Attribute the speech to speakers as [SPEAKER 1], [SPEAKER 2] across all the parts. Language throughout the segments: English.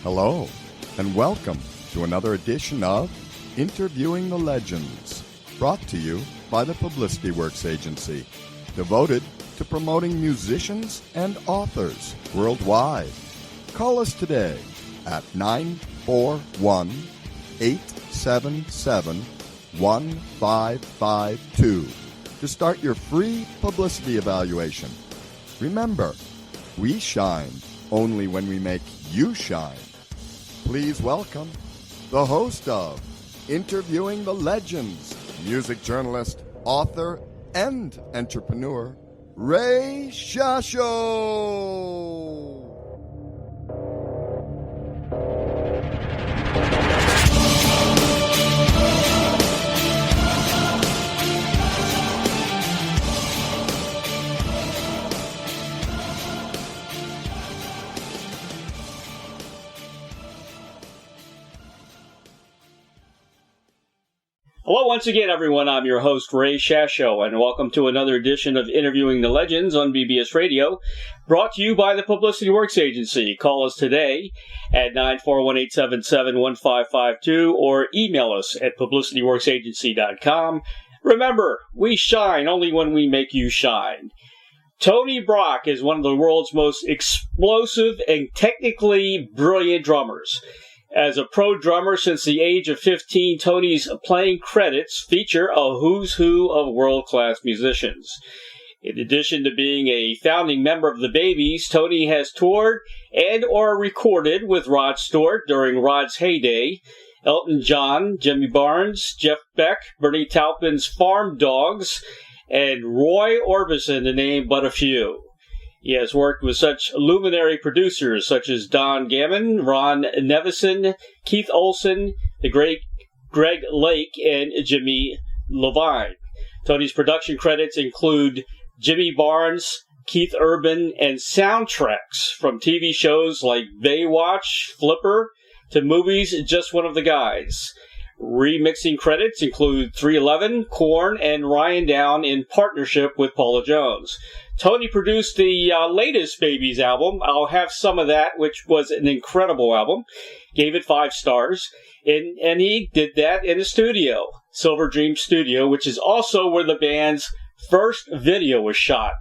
[SPEAKER 1] Hello, and welcome to another edition of Interviewing the Legends, brought to you by the Publicity Works Agency, devoted to promoting musicians and authors worldwide. Call us today at 941-877-1552 to start your free publicity evaluation. Remember, we shine only when we make you shine. Please welcome the host of Interviewing the Legends, music journalist, author, and entrepreneur, Ray Shasho.
[SPEAKER 2] Hello once again, everyone. I'm your host, Ray Shasho, and welcome to another edition of Interviewing the Legends on BBS Radio, brought to you by the Publicity Works Agency. Call us today at 941-877-1552 or email us at publicityworksagency.com. Remember, we shine only when we make you shine. Tony Brock is one of the world's most explosive and technically brilliant drummers. As a pro drummer since the age of 15, Tony's playing credits feature a who's who of world-class musicians. In addition to being a founding member of the Babies, Tony has toured and or recorded with Rod Stewart during Rod's heyday, Elton John, Jimmy Barnes, Jeff Beck, Bernie Taupin's Farm Dogs, and Roy Orbison, to name but a few. He has worked with such luminary producers such as Don Gehman, Ron Nevison, Keith Olson, the great Greg Lake, and Jimmy Iovine. Tony's production credits include Jimmy Barnes, Keith Urban, and soundtracks from TV shows like Baywatch, Flipper, to movies Just One of the Guys. Remixing credits include 311, Korn and Ryan Down in partnership with Paula Jones. Tony produced the latest Babies album. I'll have some of that, which was an incredible album. Gave it 5 stars. And he did that in a studio, Silver Dream Studio, which is also where the band's first video was shot.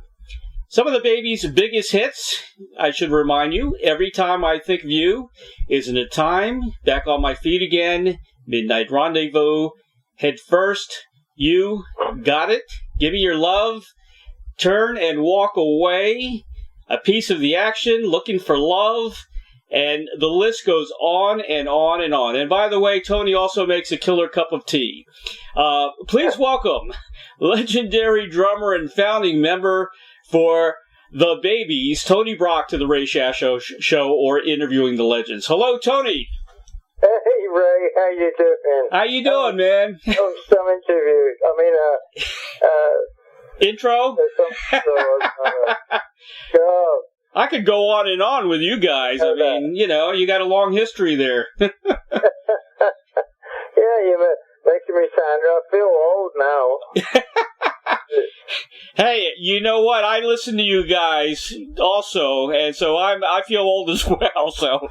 [SPEAKER 2] Some of the Babies' biggest hits, I should remind you, Every Time I Think of You, Isn't It Time, Back on My Feet Again, Midnight Rendezvous, Head First, You, Got It, Give Me Your Love, Turn and Walk Away, A Piece of the Action, Looking for Love, and the list goes on and on and on. And by the way, Tony also makes a killer cup of tea. Please welcome legendary drummer and founding member for the Babies, Tony Brock, to the Ray Shasho Show, or Interviewing the Legends. Hello, Tony.
[SPEAKER 3] Hey, Ray, how you doing?
[SPEAKER 2] How you doing, man?
[SPEAKER 3] Some interview.
[SPEAKER 2] Intro? I could go on and on with you guys. I mean, you know, you got a long history there.
[SPEAKER 3] Yeah, you're making me sound, I feel old now.
[SPEAKER 2] Hey, you know what? I listen to you guys also, and so I feel old as well, so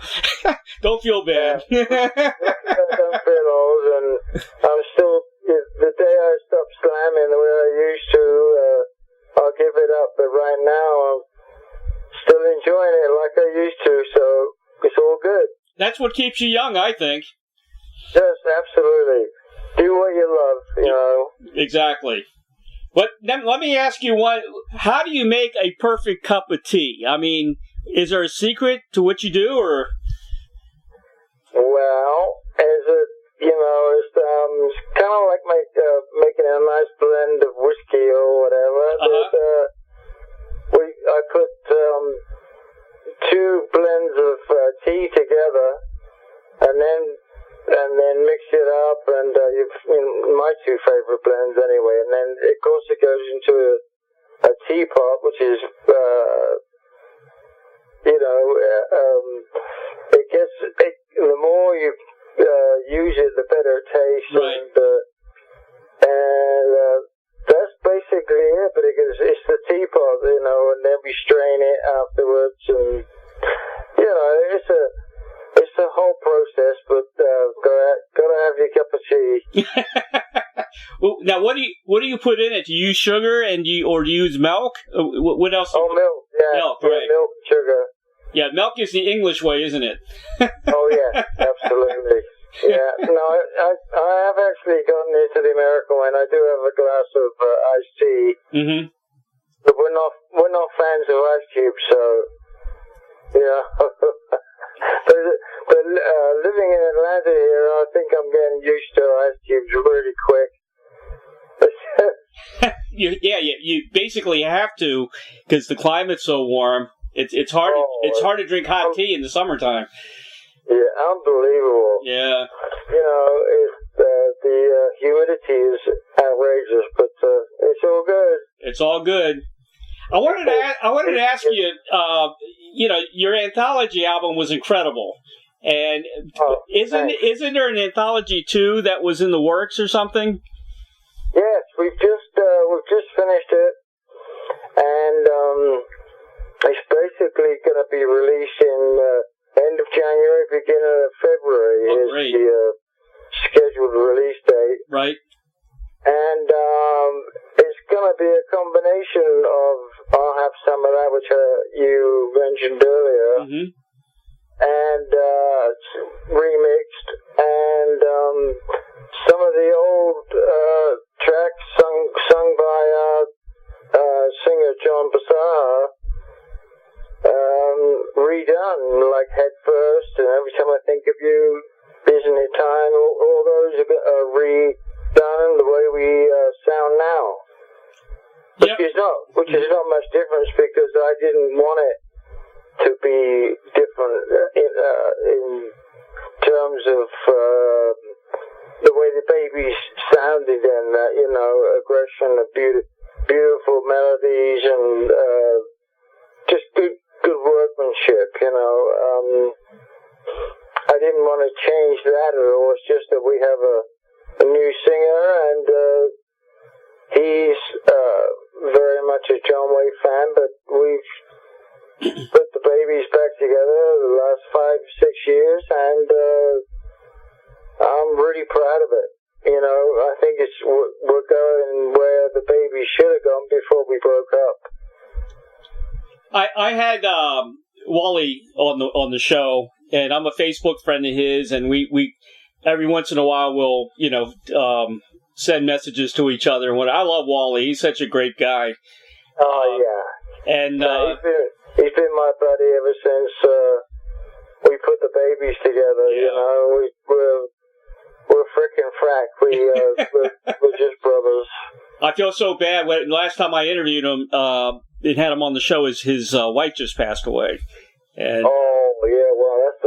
[SPEAKER 2] don't feel bad.
[SPEAKER 3] Yeah. I don't feel old, and I'm still, the day I stop slamming the way I used to, I'll give it up, but right now I'm still enjoying it like I used to, so it's all good.
[SPEAKER 2] That's what keeps you young, I think.
[SPEAKER 3] Yes, absolutely. Do what you love, you know.
[SPEAKER 2] Exactly. But then let me ask you how do you make a perfect cup of tea? I mean, is there a secret to what you do, or?
[SPEAKER 3] Well, it's kind of like making a nice blend of whiskey or whatever.
[SPEAKER 2] Uh-huh.
[SPEAKER 3] I put 2 blends of tea together, and then mix it up, and my 2 favorite blends anyway. And then of course it goes into a teapot, which is the more you use it, the better it tastes.
[SPEAKER 2] Right.
[SPEAKER 3] And that's basically it. But it's the teapot, and then we strain it afterwards, and it's a process, but gotta have your cup of tea.
[SPEAKER 2] Well, now, what do you put in it? Do you use sugar and do you use milk? What else?
[SPEAKER 3] Oh, milk. Yeah,
[SPEAKER 2] milk, right?
[SPEAKER 3] Milk, sugar.
[SPEAKER 2] Yeah, milk is the English way, isn't it?
[SPEAKER 3] Oh yeah, absolutely. Yeah, no, I have actually gotten into the American one. I do have a glass of iced tea, but we're not fans of ice cubes, so yeah. but living in Atlanta here, I think I'm getting used to ice cubes really quick.
[SPEAKER 2] You basically have to because the climate's so warm. It's hard. It's hard to drink hot tea in the summertime.
[SPEAKER 3] Yeah, unbelievable.
[SPEAKER 2] Yeah.
[SPEAKER 3] You know, the humidity is outrageous, but it's all good.
[SPEAKER 2] It's all good. I wanted to ask you. Your anthology album was incredible, and isn't there an anthology too that was in the works or something?
[SPEAKER 3] Yes, we've just finished it, and it's basically going to be released in end of January, beginning of February is the scheduled release date.
[SPEAKER 2] Right.
[SPEAKER 3] And it's going to be a combination of, I'll have some of that which you mentioned earlier, and remixed, and some of the old tracks sung by singer John Basaha, redone, like Head First, and Every Time I Think of You, Isn't It Time, all those are redone the way we sound now.
[SPEAKER 2] Yep.
[SPEAKER 3] Which is not much difference because I didn't want it to be different in terms of the way the babies sounded and aggression, beautiful melodies and just good workmanship. I didn't want to change that at all. It's just that we have a new singer and he's very much a John Wayne fan, but we've put the babies back together the last 5-6 years, and I'm really proud of it. I think we're going where the babies should have gone before we broke up.
[SPEAKER 2] I had Wally on the show, and I'm a Facebook friend of his, and we every once in a while we'll send messages to each other. And I love Wally; he's such a great guy.
[SPEAKER 3] Oh yeah,
[SPEAKER 2] and
[SPEAKER 3] he's been my buddy ever since we put the babies together. Yeah. We're frickin' frack. We're just brothers.
[SPEAKER 2] I feel so bad. Last time I interviewed him, and had him on the show, his wife just passed away. And
[SPEAKER 3] oh yeah, well that's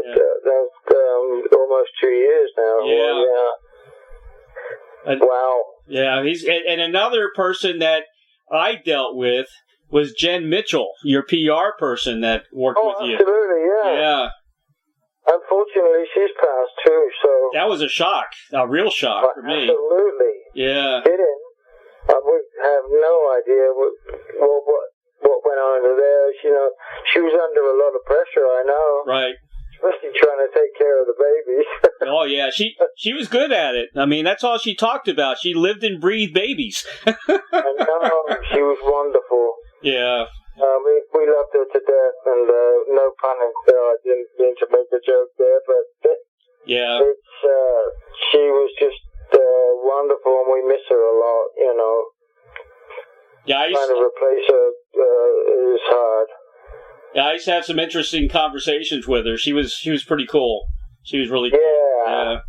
[SPEAKER 3] almost 2 years now.
[SPEAKER 2] Yeah.
[SPEAKER 3] Well, yeah. Wow.
[SPEAKER 2] Yeah, and another person that I dealt with was Jen Mitchell, your PR person that worked with you.
[SPEAKER 3] Absolutely, yeah.
[SPEAKER 2] Yeah.
[SPEAKER 3] Unfortunately, she's passed too. So
[SPEAKER 2] that was a shock, a real shock for me.
[SPEAKER 3] Absolutely.
[SPEAKER 2] Yeah.
[SPEAKER 3] Kidding. We have no idea what went on under there. She was under a lot of pressure. I know. Right. Especially trying to take care of the babies.
[SPEAKER 2] Oh yeah, she was good at it. I mean, that's all she talked about. She lived and breathed babies.
[SPEAKER 3] I know. She was wonderful.
[SPEAKER 2] Yeah.
[SPEAKER 3] We loved her to death, and no pun intended. I didn't mean to make a joke there, but
[SPEAKER 2] yeah,
[SPEAKER 3] she was just wonderful, and we miss her a lot.
[SPEAKER 2] Yeah,
[SPEAKER 3] trying to replace her is hard.
[SPEAKER 2] Yeah, I used to have some interesting conversations with her. She was pretty cool. She was really cool.
[SPEAKER 3] Yeah.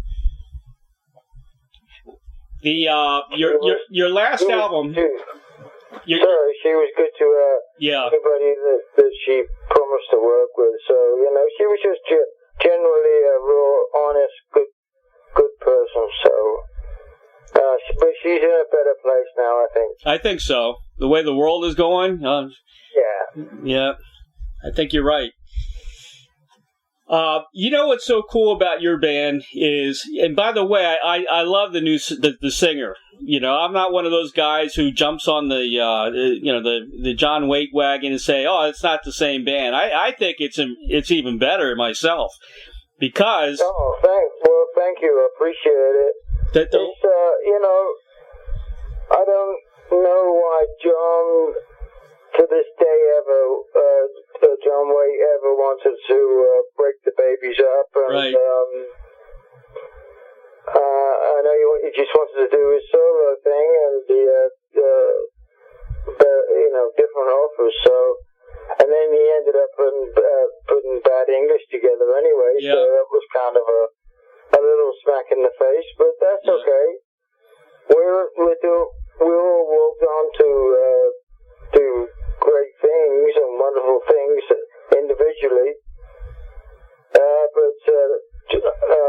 [SPEAKER 2] Your last album.
[SPEAKER 3] She was good to anybody that she promised to work with. So she was just generally a real honest, good person. So, but she's in a better place now, I think.
[SPEAKER 2] I think so. The way the world is going. Yeah. I think you're right. What's so cool about your band is, and by the way, I love the singer. I'm not one of those guys who jumps on the John Waite wagon and say, "Oh, it's not the same band." I think it's even better myself. because...
[SPEAKER 3] Oh, thank you. I appreciate it. It's, I don't know why John, to this day, John Waite ever wanted to break the babies up. And,
[SPEAKER 2] right.
[SPEAKER 3] I know he just wanted to do his solo thing and different offers. So, and then he ended up putting Bad English together anyway.
[SPEAKER 2] Yeah.
[SPEAKER 3] So that was kind of a little smack in the face, but that's okay. We all walked on to do great things and wonderful things individually. But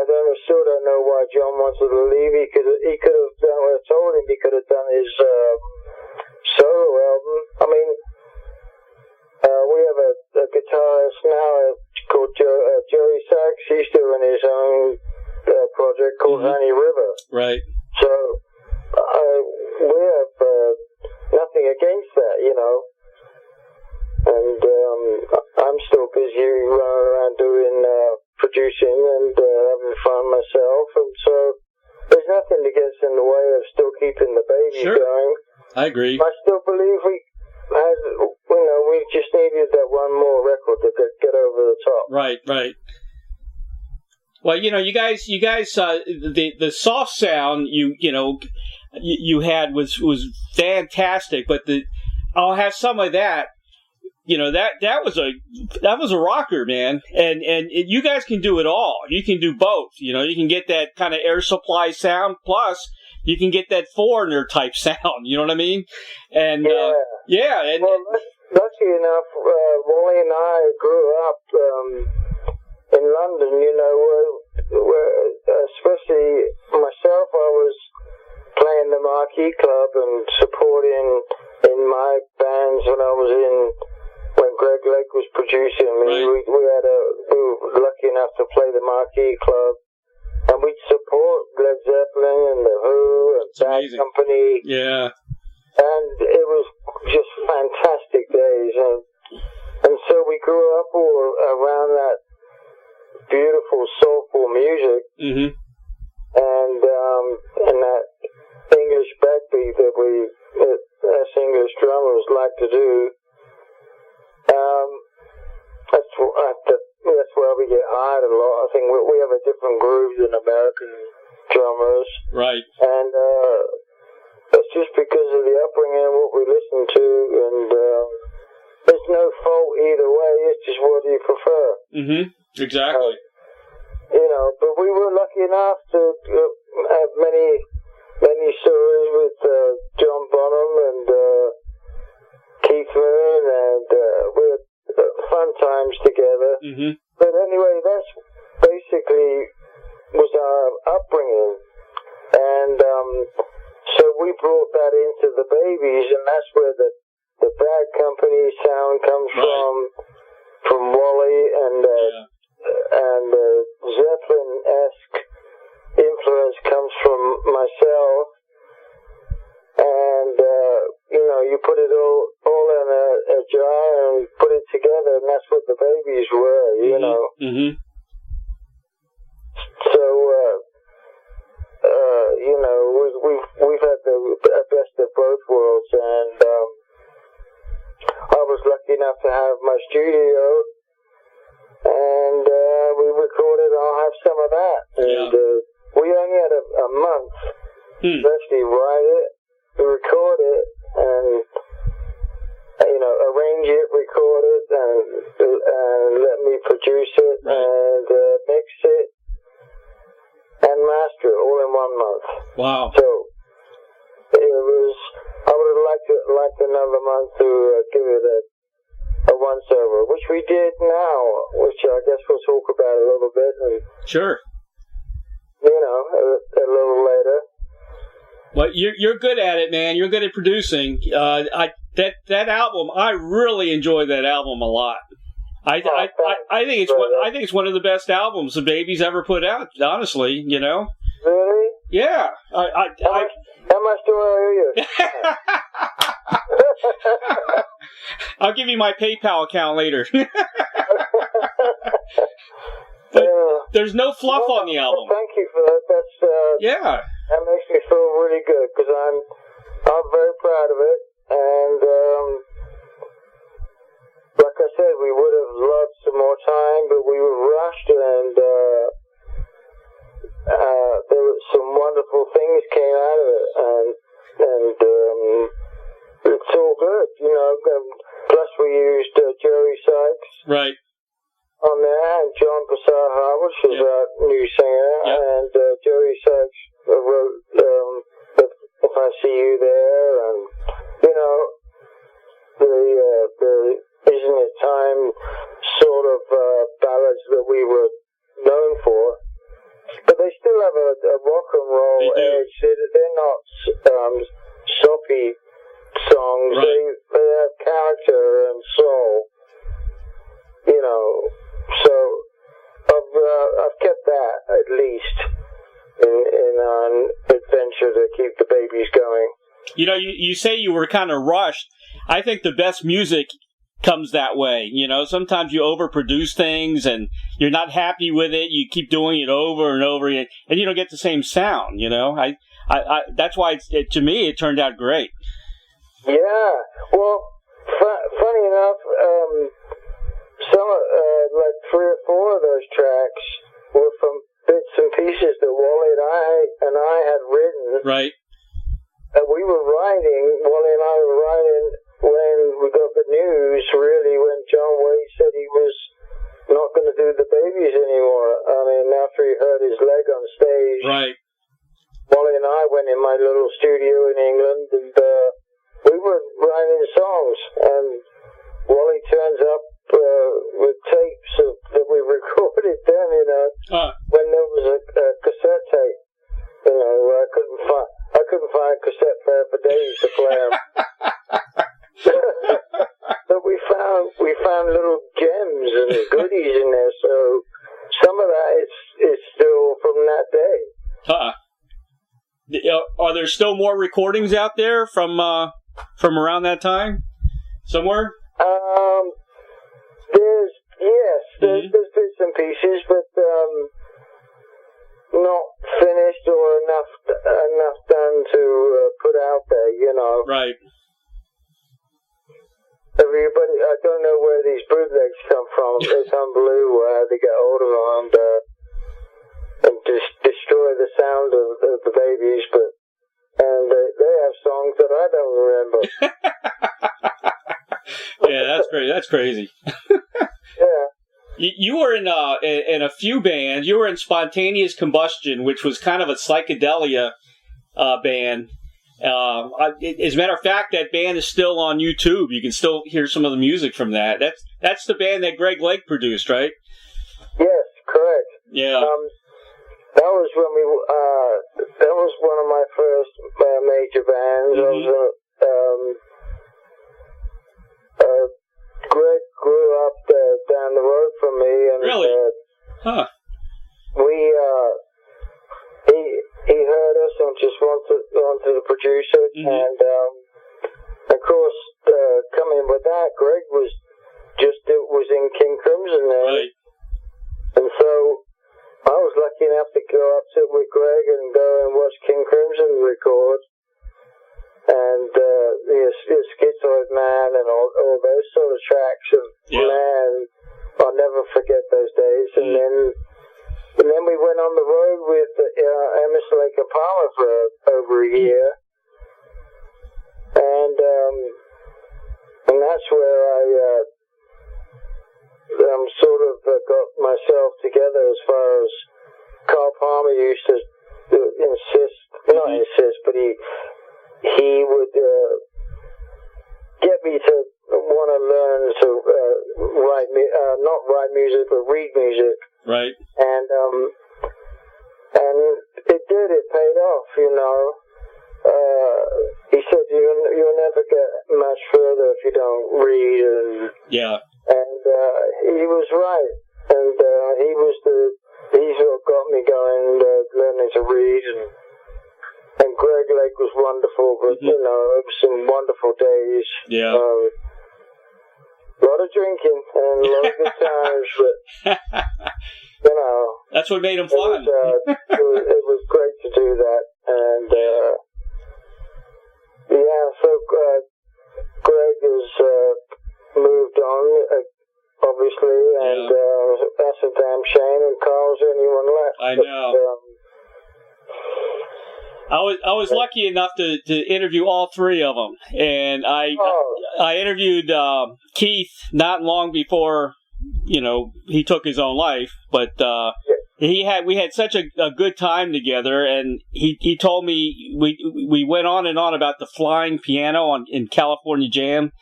[SPEAKER 3] then I still don't know why John wanted to leave. He could have done what I told him. He could have done his solo album. I mean, we have a guitarist now called Joey Sachs. He's doing his own project called Honey River.
[SPEAKER 2] Right.
[SPEAKER 3] So we have nothing against that, And I'm still busy running around doing producing and having fun myself, and so there's nothing that gets in the way of still keeping the baby going.
[SPEAKER 2] I agree.
[SPEAKER 3] I still believe we just needed that one more record to get over the top.
[SPEAKER 2] Right. Well, you guys, the soft sound you had was fantastic, but I'll have some of that. That was a rocker, man, and you guys can do it all. You can do both. You can get that kind of Air Supply sound, plus you can get that Foreigner type sound. You know what I mean? And and
[SPEAKER 3] well, lucky enough, Wally and I grew up in London. Where especially myself, I was playing the Marquee Club and supporting in my bands when Greg Lake was producing me.
[SPEAKER 2] Right.
[SPEAKER 3] We were lucky enough to play the Marquee Club, and we'd support Led Zeppelin and the Who and Bad Company.
[SPEAKER 2] Yeah.
[SPEAKER 3] And it was just fantastic days, and so we grew up all around that beautiful soulful music, and that English backbeat that us English drummers like to do. That's where we get hired a lot. I think we have a different groove than American drummers.
[SPEAKER 2] Right.
[SPEAKER 3] And it's just because of the upbringing and what we listen to, and there's no fault either way. It's just what do you prefer.
[SPEAKER 2] Exactly.
[SPEAKER 3] But we were lucky enough to have many stories with John Bonham and Keith Moon, and we had fun times together. But anyway, that's basically was our upbringing, and so we brought that into the babies, and that's where the Bad Company sound comes from Wally, and Zeppelin-esque influence comes from myself, and you put it all in a jar and put it together, and that's what the babies were, So we've had the best of both worlds, and I was lucky enough to have my studio, and we recorded. I'll have some of that, and we only had a month to actually write it, record it, and arrange it, record it, and let me produce it, and mix it and master it all in 1 month.
[SPEAKER 2] Wow.
[SPEAKER 3] So it was. I would have liked another month to give it a once over, which we did now, which I guess we'll talk about a little bit. And,
[SPEAKER 2] sure.
[SPEAKER 3] A little later.
[SPEAKER 2] Well, you're good at it, man. You're good at producing. That album, I really enjoyed that album a lot. I think it's one of the best albums the Babies ever put out. Honestly,
[SPEAKER 3] Really?
[SPEAKER 2] Yeah.
[SPEAKER 3] How much do I owe you?
[SPEAKER 2] I'll give you my PayPal account later. There's no fluff on the album.
[SPEAKER 3] Well, thank you for that.
[SPEAKER 2] Yeah.
[SPEAKER 3] That makes me feel really good because I'm very proud of it. And like I said, we would have loved some more time, but we were rushed, and there were some wonderful things came out of it, and it's all good, you know. Plus, we used Joey Sykes.
[SPEAKER 2] Right.
[SPEAKER 3] On there, and John Passaha, which is our new singer, and Joey Sykes wrote If I See You There, and, you know, the Isn't It Time sort of ballads that we were known for. But they still have a rock and roll edge. They're not soppy songs. Right. They have character and soul, you know. So I've kept that at least in an adventure to keep the babies going.
[SPEAKER 2] You know, you say you were kind of rushed. I think the best music comes that way. You know, sometimes you overproduce things and you're not happy with it. You keep doing it over and over again, and you don't get the same sound. You know, I that's why to me it turned out great.
[SPEAKER 3] Yeah. Well, funny enough. Some, like 3 or 4 of those tracks were from bits and pieces that Wally and I had written.
[SPEAKER 2] Right.
[SPEAKER 3] And Wally and I were writing when we got the news, really, when John Waite said he was not going to do the babies anymore. I mean, after he hurt his leg on stage.
[SPEAKER 2] Right.
[SPEAKER 3] Wally and I went in my little studio in England, and we were writing songs, and Wally turns up with tapes that we recorded then, you know, when there was a cassette tape, you know, where I couldn't find a cassette player for days to play them. But we found little gems and goodies in there, so some of that is still from that day.
[SPEAKER 2] Are there still more recordings out there from around that time somewhere?
[SPEAKER 3] There's bits and pieces, but not finished or enough done to put out there, you know.
[SPEAKER 2] Right.
[SPEAKER 3] Everybody, I don't know where these bootlegs come from. It's unbelievable how they get hold of them and just destroy the sound of the babies, and they have songs that I don't remember.
[SPEAKER 2] Yeah, that's great. That's crazy.
[SPEAKER 3] Yeah.
[SPEAKER 2] You were in a few bands. You were in Spontaneous Combustion, which was kind of a psychedelia band. As a matter of fact, that band is still on YouTube. You can still hear some of the music from that. That's the band that Greg Lake produced, right?
[SPEAKER 3] Yes, correct.
[SPEAKER 2] Yeah.
[SPEAKER 3] That was when that was one of my first major bands. Mm-hmm. Greg grew up down the road from me, and
[SPEAKER 2] really,
[SPEAKER 3] he heard us and just wanted to produce it, mm-hmm. and of course, coming with that, Greg was in King Crimson then,
[SPEAKER 2] right.
[SPEAKER 3] And so I was lucky enough to go up with Greg and go and watch King Crimson record. And the Schizoid Man and all those sort of tracks of man, I'll never forget those days. And then we went on the road with Emerson, Lake and Palmer for over a year, and that's where I sort of got myself together. As far as Carl Palmer used to not insist, but he would get me to want to learn to not write music, but read music.
[SPEAKER 2] Right.
[SPEAKER 3] And it did. It paid off, you know. He said you'll never get much further if you don't read. And he was right. And he's what got me going, learning to read. And Greg Lake was wonderful, but, you know, it was some wonderful days.
[SPEAKER 2] Yeah.
[SPEAKER 3] A lot of drinking and a lot of good times, but, you know.
[SPEAKER 2] That's what made them fun.
[SPEAKER 3] It was great to do that, and so Greg has moved on, obviously, and that's a damn shame. And Carl's the only one left.
[SPEAKER 2] I know. But, I was lucky enough to interview all three of them, and I interviewed Keith not long before he took his own life, but we had such a good time together, and he told me we went on and on about the flying piano in California Jam,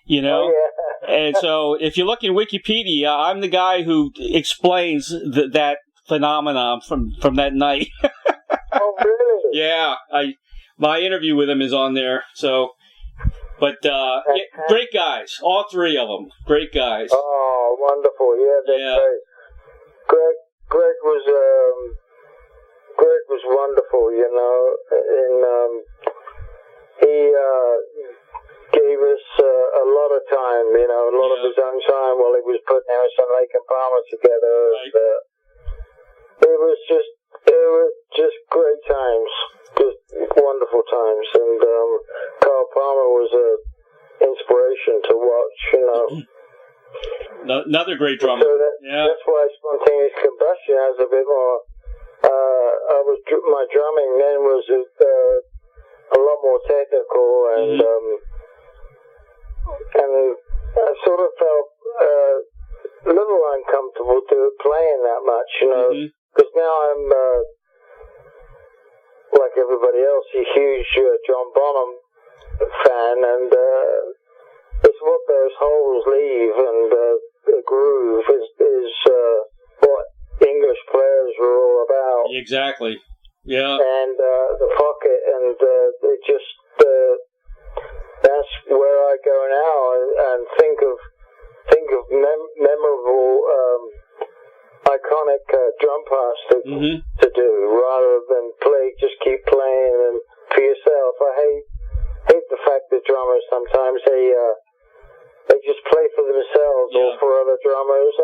[SPEAKER 2] and so if you look in Wikipedia, I'm the guy who explains that phenomenon from that night.
[SPEAKER 3] Oh, really?
[SPEAKER 2] Yeah, my interview with him is on there. So, but great guys, all three of them, great guys.
[SPEAKER 3] Oh, wonderful! Yeah, that's great. Greg was wonderful. And he gave us a lot of time. A lot of his own time while he was putting us on Lake and Palmer together.
[SPEAKER 2] Right.
[SPEAKER 3] And, it was just great times, just wonderful times, and Carl Palmer was an inspiration to watch,
[SPEAKER 2] Another great drummer.
[SPEAKER 3] So that's why Spontaneous Combustion has a bit more. My drumming then was a lot more technical, and I sort of felt a little uncomfortable playing that much, Because now I'm, like everybody else, a huge John Bonham fan, and it's what those holes leave, and the groove is what English players were all about.
[SPEAKER 2] Exactly. Yeah.
[SPEAKER 3] And the pocket, and it just that's where I go now, and think of memorable. Iconic drum parts to do, rather than just keep playing and for yourself. I hate the fact that drummers sometimes they just play for themselves or for other drummers.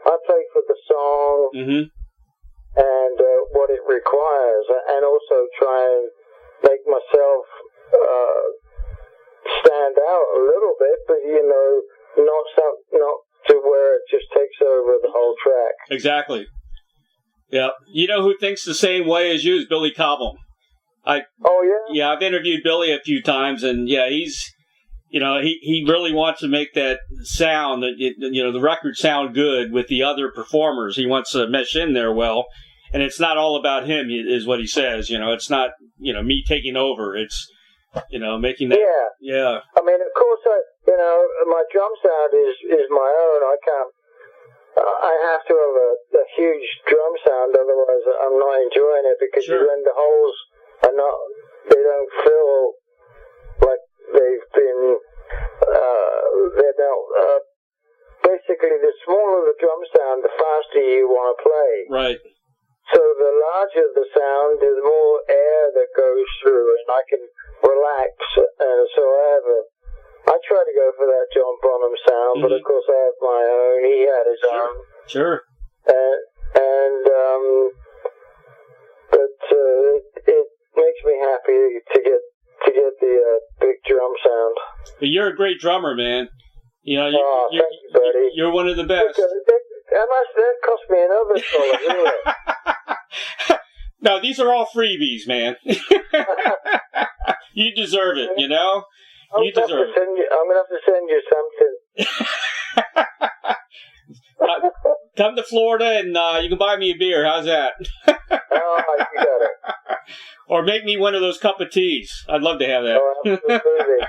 [SPEAKER 3] I play for the song and what it requires, and also try and make myself stand out a little bit, but not to where it just takes over the whole track.
[SPEAKER 2] Exactly. Yeah. You know who thinks the same way as you is Billy Cobham. Yeah, I've interviewed Billy a few times, and he's, he really wants to make that sound, the record sound good with the other performers. He wants to mesh in there well, and it's not all about him, is what he says. It's not, me taking over. It's, making that. Yeah.
[SPEAKER 3] I mean, of course, my drum sound is my own. I have to have a huge drum sound, otherwise I'm not enjoying it, because when the holes they don't feel like they've been, basically the smaller the drum sound, the faster you want to play.
[SPEAKER 2] Right.
[SPEAKER 3] So the larger the sound, the more air that goes through, and I can relax, and so I try to go for that John Bonham sound, but of course I have my own. He had his own.
[SPEAKER 2] Sure.
[SPEAKER 3] But it makes me happy to get the big drum sound.
[SPEAKER 2] But you're a great drummer, man.
[SPEAKER 3] Thank you, buddy.
[SPEAKER 2] You're one of the best.
[SPEAKER 3] That cost me another $1, didn't it?
[SPEAKER 2] No, these are all freebies, man. You deserve it, You deserve it.
[SPEAKER 3] I'm going to have to send you something.
[SPEAKER 2] Come to Florida and you can buy me a beer. How's that?
[SPEAKER 3] Oh, you got it.
[SPEAKER 2] Or make me one of those cup of teas. I'd love to have that.
[SPEAKER 3] Oh, absolutely.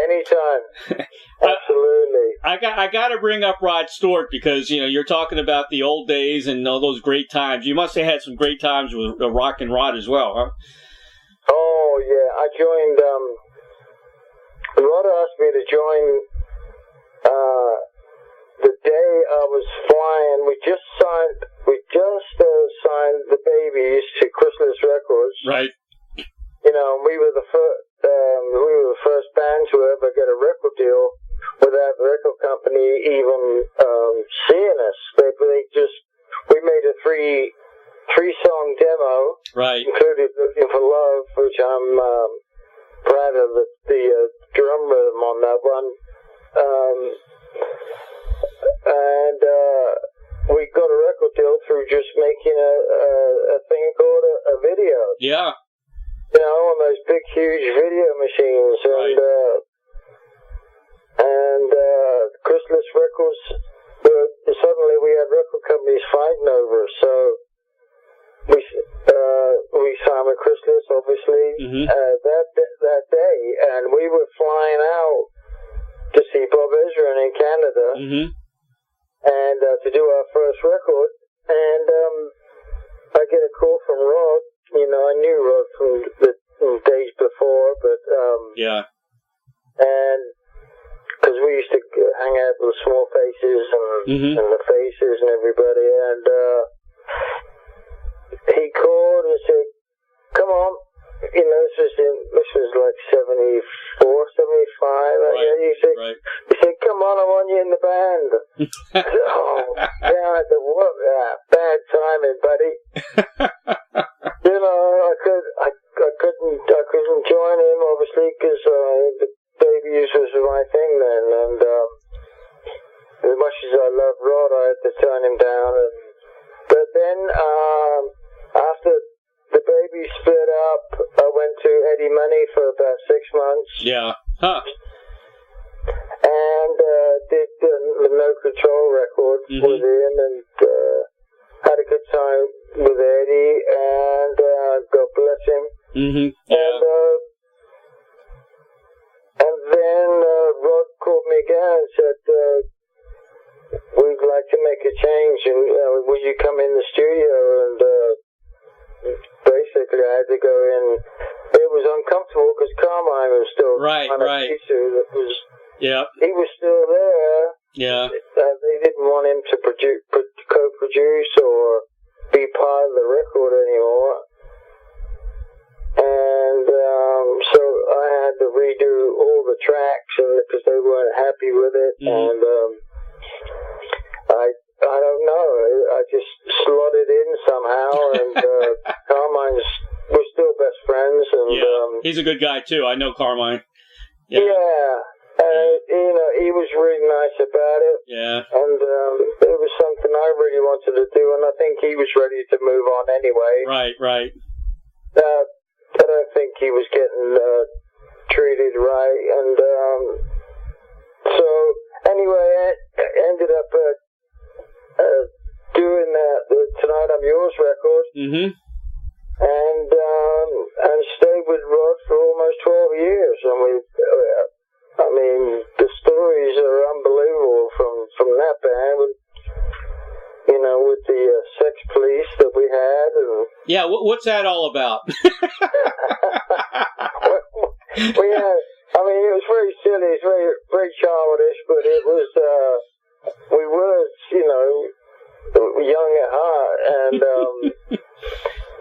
[SPEAKER 3] Anytime. Absolutely.
[SPEAKER 2] I got to bring up Rod Stewart because, you're talking about the old days and all those great times. You must have had some great times with Rock and Rod as well, huh?
[SPEAKER 3] Oh, yeah. I joined... Rod asked me to join the day I was flying. We just signed the Babies to Chrysalis Records.
[SPEAKER 2] Right.
[SPEAKER 3] We were the first band to ever get a record deal without the record company even seeing us. We made a 3 3-song demo,
[SPEAKER 2] right?
[SPEAKER 3] Included "Looking for Love," which I'm proud of the drum rhythm on that one. And we got a record deal through just making a thing called a video.
[SPEAKER 2] Yeah.
[SPEAKER 3] You know, on those big, huge video machines, and Chrysalis Records. Suddenly, we had record companies fighting over us, so we signed with Chrysalis, obviously, that day, and we were flying out to see Bob Ezrin in Canada, and to do our first record, and I get a call from Rod. You know, I knew Rod from the days before, but and because we used to hang out with the Small Faces and the Faces and everybody, and he called and said, "Come on." You know, this was like 74, 75. He said, "Come on, I want you in the band." I said, "Oh, yeah, I said, what? Bad timing, buddy." You know, I couldn't join him, obviously, because the Babies was my thing then, and as much as I loved Rod, I had to turn him down. But then, after the Babies split up, I went to Eddie Money for about 6 months.
[SPEAKER 2] Yeah. Huh.
[SPEAKER 3] And did the No Control record with him, and had a good time with Eddie, and God bless him. And then Rod called me again and said, "We'd like to make a change, and would you come in the studio?" And basically, I had to go in. It was uncomfortable because Carmine was still
[SPEAKER 2] right.
[SPEAKER 3] He was still there.
[SPEAKER 2] Yeah.
[SPEAKER 3] They didn't want him to co-produce or be part of the record anymore. And so I had to redo all the tracks, and because they weren't happy with it. And I don't know. I just slotted in somehow, and Carmine we're still best friends. And
[SPEAKER 2] he's a good guy too. I know Carmine.
[SPEAKER 3] You know, he was really nice about it. Yeah. And it was something I really wanted to do, and I think he was ready to move on anyway.
[SPEAKER 2] Right.
[SPEAKER 3] I don't think he was getting treated right, and so anyway, I ended up doing the Tonight I'm Yours record, and stayed with Rod for almost 12 years, and I mean, the stories are unbelievable from that band, with the Sex Police that we had. And
[SPEAKER 2] yeah, what's that all about?
[SPEAKER 3] We had, I mean, it was very silly, it's very, very childish, but it was, we were, young at heart, and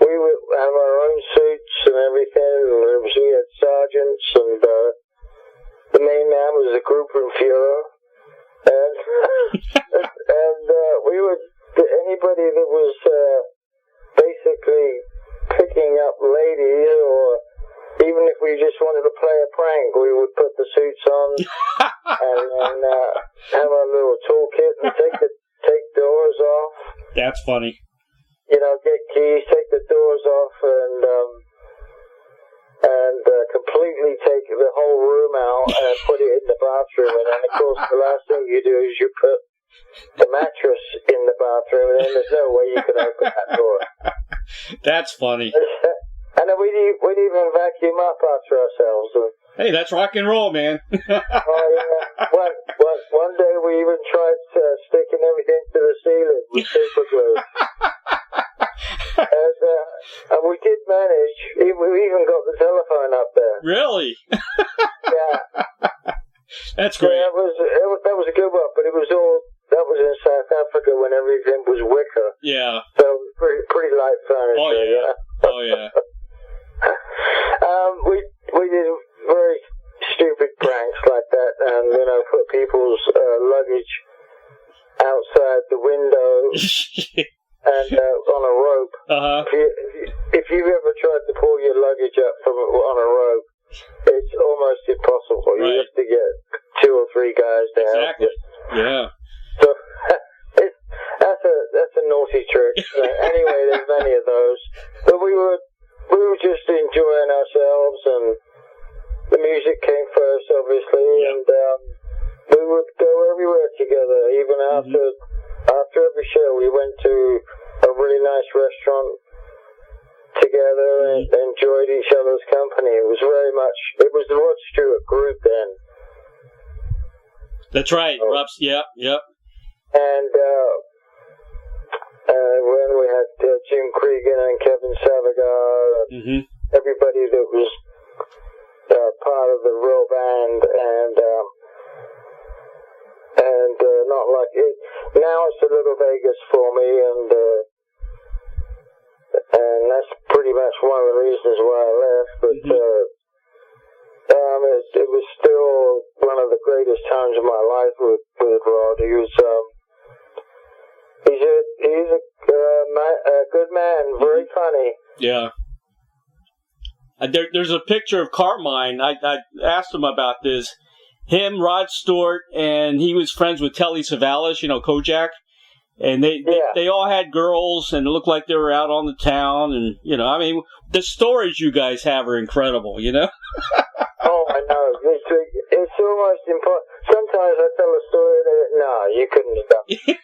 [SPEAKER 3] we would have our own suits and everything, and we had sergeants, and the main man was the Gruppenführer, and we would, anybody that was basically picking up ladies, or even if we just wanted to play a prank, we would put the suits on and have our little toolkit and take doors off.
[SPEAKER 2] That's funny.
[SPEAKER 3] Get keys, take the doors off, and completely take the whole room out and put it in the bathroom. And then, of course, the last thing you do is you put the mattress in the bathroom, and then there's no way you can open that door.
[SPEAKER 2] That's funny.
[SPEAKER 3] And then we'd even vacuum up after ourselves.
[SPEAKER 2] Hey, that's rock and roll, man.
[SPEAKER 3] Oh, yeah. One day we even tried sticking everything to the ceiling with super glue. And we did manage. We even got the telephone up there.
[SPEAKER 2] Really?
[SPEAKER 3] Yeah.
[SPEAKER 2] That's great.
[SPEAKER 3] Yeah, that was a good one, but that was in South Africa when everything was wicker.
[SPEAKER 2] Yeah.
[SPEAKER 3] So pretty light furniture.
[SPEAKER 2] Oh, yeah. Oh, yeah.
[SPEAKER 3] We did very stupid pranks like that, and put people's luggage outside the window, and on a rope. If you've ever tried to pull your luggage up on a rope, it's almost impossible.
[SPEAKER 2] Right.
[SPEAKER 3] You have to get 2 or 3 guys down.
[SPEAKER 2] Exactly. Yeah.
[SPEAKER 3] So that's a naughty trick. Anyway, there's many of those. But we were just enjoying ourselves, and the music came first, obviously, and we would go everywhere together. Even after every show, we went to a really nice restaurant together and enjoyed each other's company. It was it was the Rod Stewart group then.
[SPEAKER 2] That's right. Yep.
[SPEAKER 3] And when we had Jim Cregan and Kevin Savagar, and everybody that was part of the real band, and not like it. Now it's a little Vegas for me, and that's pretty much one of the reasons why I left. But it was still one of the greatest times of my life with Rod. He's a good man, very funny.
[SPEAKER 2] Yeah. There's a picture of Carmine. I asked him about this. Him, Rod Stewart, and he was friends with Telly Savalas, Kojak. And they all had girls, and it looked like they were out on the town. And, the stories you guys have are incredible,
[SPEAKER 3] Oh, I know. It's almost impossible. Sometimes I tell a story that, no, you couldn't have done it.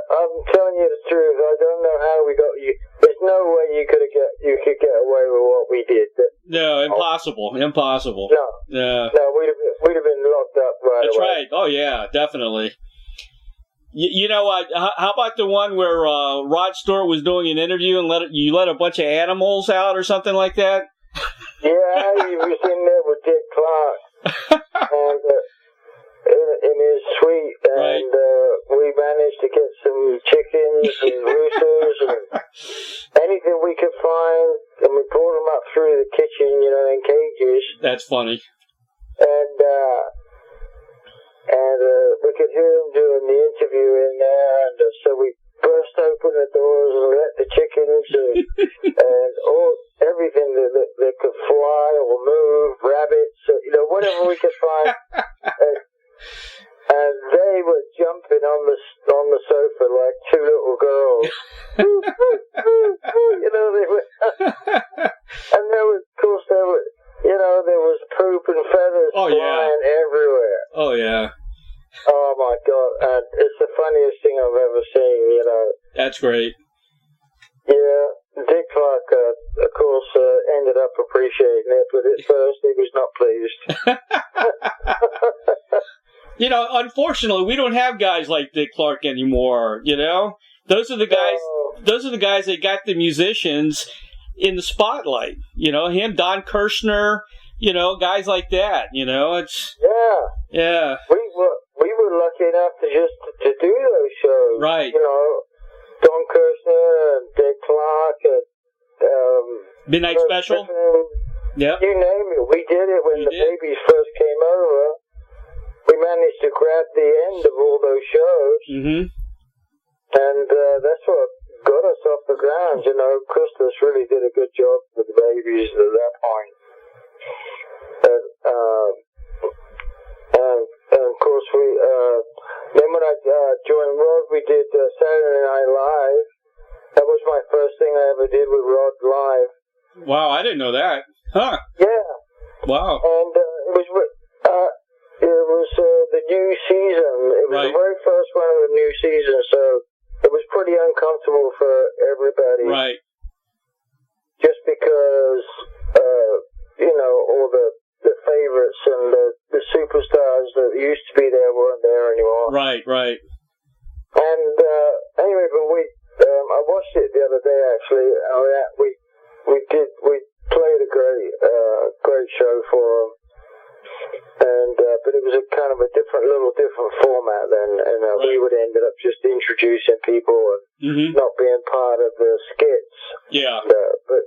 [SPEAKER 3] I'm telling you the truth. I don't know how we got you. There's no way you could get away with what we did.
[SPEAKER 2] No, impossible.
[SPEAKER 3] No.
[SPEAKER 2] Yeah.
[SPEAKER 3] No, we'd have been locked up right
[SPEAKER 2] That's
[SPEAKER 3] away.
[SPEAKER 2] right. Oh, yeah, definitely. You know what? How about the one where Rod Stewart was doing an interview and let a bunch of animals out or something like that?
[SPEAKER 3] Yeah, he was in there with Dick Clark and in his suite, and we managed to get some chickens and roosters and anything we could find, and we brought them up through the kitchen, in cages.
[SPEAKER 2] That's funny.
[SPEAKER 3] And we could hear him doing the interview in there, and so we burst open the doors and let the chickens and everything that could fly or move, rabbits, whatever we could find. And they were jumping on the sofa like 2 little girls. They were, and there was poop and feathers flying everywhere.
[SPEAKER 2] Oh, yeah.
[SPEAKER 3] Oh, my God. And it's the funniest thing I've ever seen,
[SPEAKER 2] That's great.
[SPEAKER 3] Yeah. Dick Clark, of course, ended up appreciating it, but at first he was not pleased.
[SPEAKER 2] Unfortunately, we don't have guys like Dick Clark anymore, Those are the guys. Those are the guys that got the musicians in the spotlight. Him, Don Kirshner, guys like that. It's yeah.
[SPEAKER 3] We were lucky enough to do those shows.
[SPEAKER 2] Right.
[SPEAKER 3] Don Kirshner and Dick Clark and
[SPEAKER 2] Midnight Special.
[SPEAKER 3] Yep. You name it. We did it when the Babies first came over. We managed to grab the end of all those shows. And that's what got us off the ground. Christus really did a good job with the Babies at that point. And of course, then when I joined Rod, we did Saturday Night Live. That was my first thing I ever did with Rod live.
[SPEAKER 2] Wow, I didn't know that. Huh?
[SPEAKER 3] Yeah.
[SPEAKER 2] Wow.
[SPEAKER 3] And it was the new season. It was the very first one of the new season, so it was pretty uncomfortable for everybody.
[SPEAKER 2] Right.
[SPEAKER 3] Just because, all the favorites and the superstars that used to be there weren't there anymore.
[SPEAKER 2] Right.
[SPEAKER 3] And anyway, but I watched it the other day actually. We played a great show for them. And but it was a kind of a little different format then, and we would ended up just introducing people and not being part of the skits.
[SPEAKER 2] Yeah.
[SPEAKER 3] But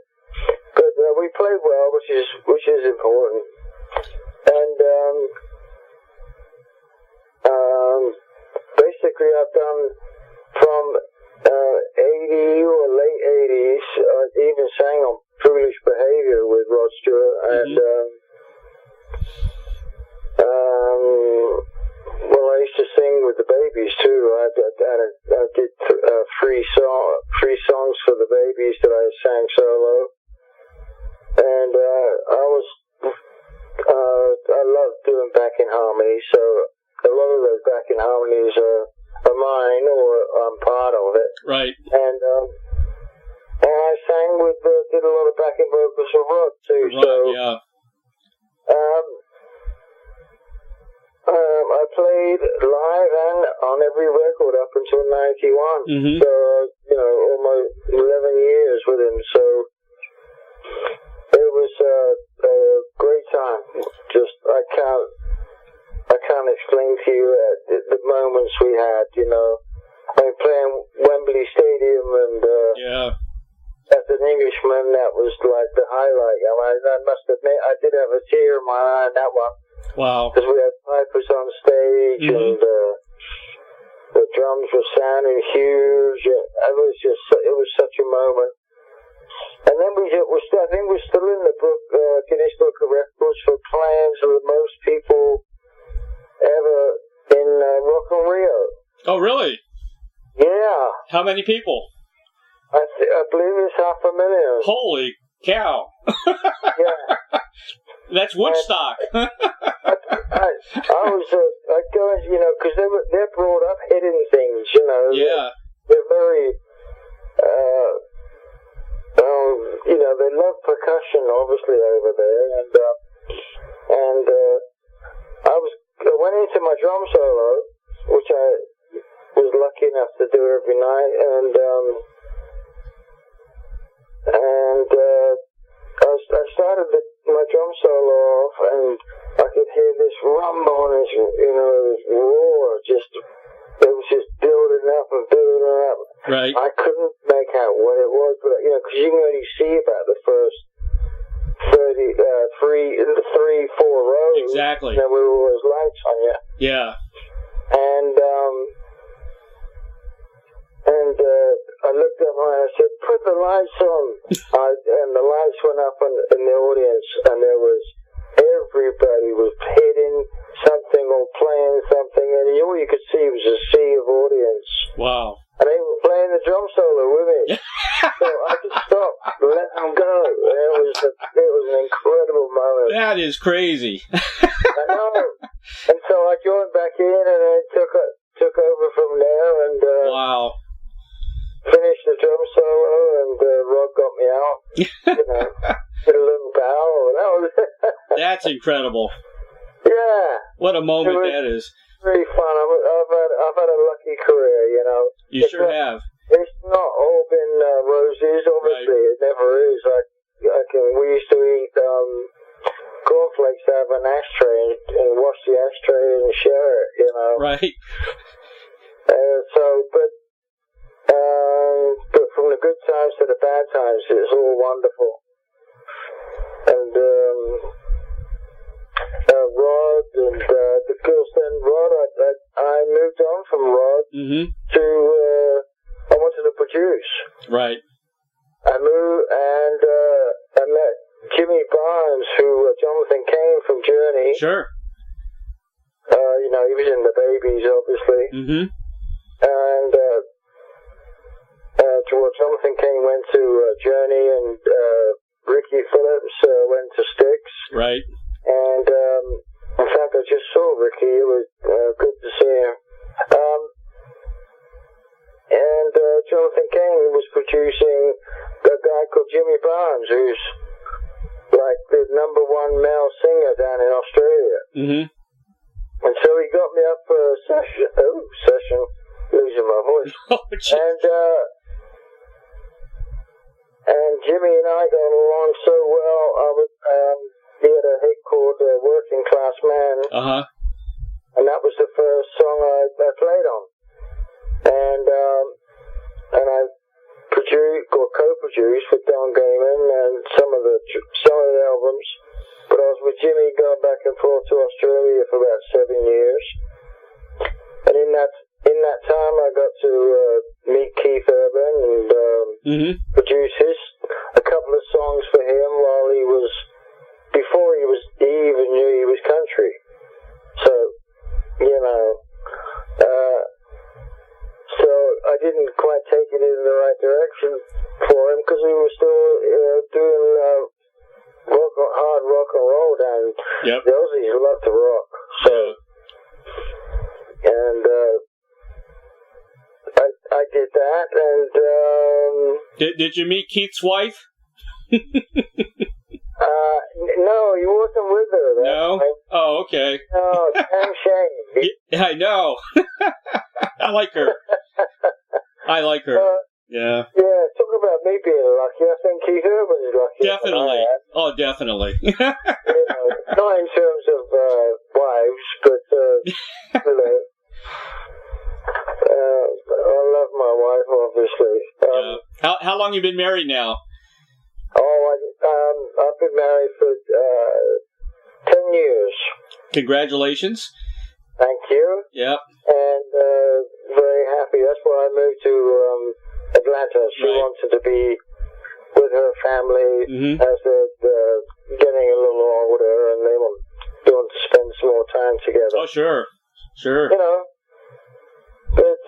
[SPEAKER 3] we played well, which is important. And basically I've done from 80 or late 80s. I even sang on Foolish Behavior with Rod Stewart, and well, I used to sing with the Babies too. I did three songs for the Babies that I sang solo, and I love doing backing harmonies. So a lot of those backing harmonies are mine, or I'm part of it.
[SPEAKER 2] Right.
[SPEAKER 3] And I sang with, did a lot of backing vocals for Rod too.
[SPEAKER 2] Rod,
[SPEAKER 3] so
[SPEAKER 2] yeah.
[SPEAKER 3] I played live and on every record up until 91. So, almost 11 years with him. So it was a great time. Just, I can't explain to you the moments we had, I mean, playing Wembley Stadium and, as an Englishman, that was like the highlight. I mean, I must admit, I did have a tear in my eye on that one.
[SPEAKER 2] Wow.
[SPEAKER 3] Because we had pipers on stage, and the drums were sounding huge. It was such a moment. And then I think we're still in the book, Guinness Book of Records for playing to the most people ever in Rock and Rio.
[SPEAKER 2] Oh, really?
[SPEAKER 3] Yeah.
[SPEAKER 2] How many people?
[SPEAKER 3] I believe it's 500,000.
[SPEAKER 2] Holy cow.
[SPEAKER 3] Yeah.
[SPEAKER 2] That's Woodstock.
[SPEAKER 3] I was going, because they're brought up hitting things,
[SPEAKER 2] Yeah.
[SPEAKER 3] They're very, they love percussion, obviously, over there, and I went into my drum solo, which I was lucky enough to do every night, and I started my drum solo off, and I could hear this rumble and this, this roar. It was just building up and building up.
[SPEAKER 2] Right.
[SPEAKER 3] I couldn't make out what it was, but because you can only see about the first 3-4 rows.
[SPEAKER 2] Exactly.
[SPEAKER 3] And there were all those lights on you.
[SPEAKER 2] Yeah.
[SPEAKER 3] And I looked up and I said, "Put the lights on." And the lights went up in the audience, and everybody was hitting something or playing something, and all you could see was a sea of audience.
[SPEAKER 2] Wow.
[SPEAKER 3] And they were playing the drum solo with me. So I just stopped and let them go. And it was an incredible moment.
[SPEAKER 2] That is crazy.
[SPEAKER 3] I know. And so I joined back in, and I took over from there, and
[SPEAKER 2] wow.
[SPEAKER 3] Finished the drum solo, and Rod got me out. Did a little bow, and that was
[SPEAKER 2] That's incredible.
[SPEAKER 3] Yeah.
[SPEAKER 2] What a moment that is.
[SPEAKER 3] Very fun. I've had a lucky career,
[SPEAKER 2] You sure have.
[SPEAKER 3] It's not all been roses, obviously. Right. It never is. We used to eat cornflakes out of an ashtray and wash the ashtray and share it,
[SPEAKER 2] Right.
[SPEAKER 3] But from the good times to the bad times, it's all wonderful. And Rod and the girls, then Rod, I moved on from Rod to I wanted to produce.
[SPEAKER 2] Right.
[SPEAKER 3] I moved and I met Jimmy Barnes, who Jonathan Cain from Journey.
[SPEAKER 2] Sure.
[SPEAKER 3] He was in the Babies, obviously. And Jonathan Cain went to Journey, and Ricky Phillips went to Styx.
[SPEAKER 2] Right.
[SPEAKER 3] And in fact, I just saw Ricky. It was good to see him. And Jonathan Cain was producing a guy called Jimmy Barnes, who's like the #1 male singer down in Australia. And so he got me up for a session, losing my voice. And Jimmy and I got along so well. He had a hit called Working Class Man. And that was the first song I played on. And I co-produced with Don Gehman and some of the albums. But I was with Jimmy going back and forth to Australia for about 7 years. And in in that time, I got to meet Keith Urban and produce a couple of songs for him before he even knew he was country. So, so I didn't quite take it in the right direction for him because we were still doing hard rock and roll down.
[SPEAKER 2] Yep.
[SPEAKER 3] The Aussies love to rock. So, and I did that, and
[SPEAKER 2] did you meet Keith's wife?
[SPEAKER 3] no, he wasn't with her.
[SPEAKER 2] No? Oh, okay.
[SPEAKER 3] No, damn shame.
[SPEAKER 2] Yeah, I know. I like her. Yeah.
[SPEAKER 3] Yeah, talk about me being lucky. I think Keith Urban's lucky.
[SPEAKER 2] Definitely. Oh, definitely.
[SPEAKER 3] Not in terms of wives, but I love my wife, obviously.
[SPEAKER 2] How long you been married now?
[SPEAKER 3] I've been married for 10 years.
[SPEAKER 2] Congratulations.
[SPEAKER 3] Thank you.
[SPEAKER 2] Yep.
[SPEAKER 3] And very happy. That's why I moved to Atlanta. She wanted to be with her family as they're getting a little older, and they want to spend some more time together.
[SPEAKER 2] Oh, sure.
[SPEAKER 3] But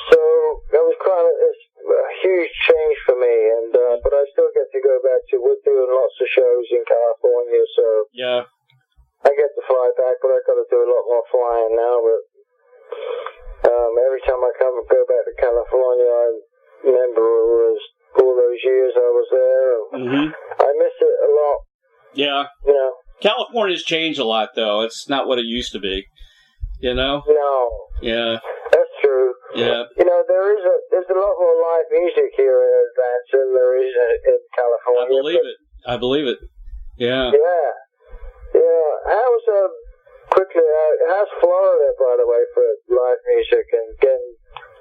[SPEAKER 3] so that was kind of a huge change for me, and but I still get to go back to. We're doing lots of shows in California, so
[SPEAKER 2] yeah, I
[SPEAKER 3] get to fly back, but I got to do a lot more flying now. But every time I go back to California, I remember all those years I was there. I miss it a lot.
[SPEAKER 2] Yeah. California's changed a lot, though. It's not what it used to be. No.
[SPEAKER 3] Yeah. That's true.
[SPEAKER 2] Yeah.
[SPEAKER 3] There's a lot more live music here in Atlanta than there is in California.
[SPEAKER 2] I believe it. Yeah.
[SPEAKER 3] Yeah. How's Florida, by the way, for live music and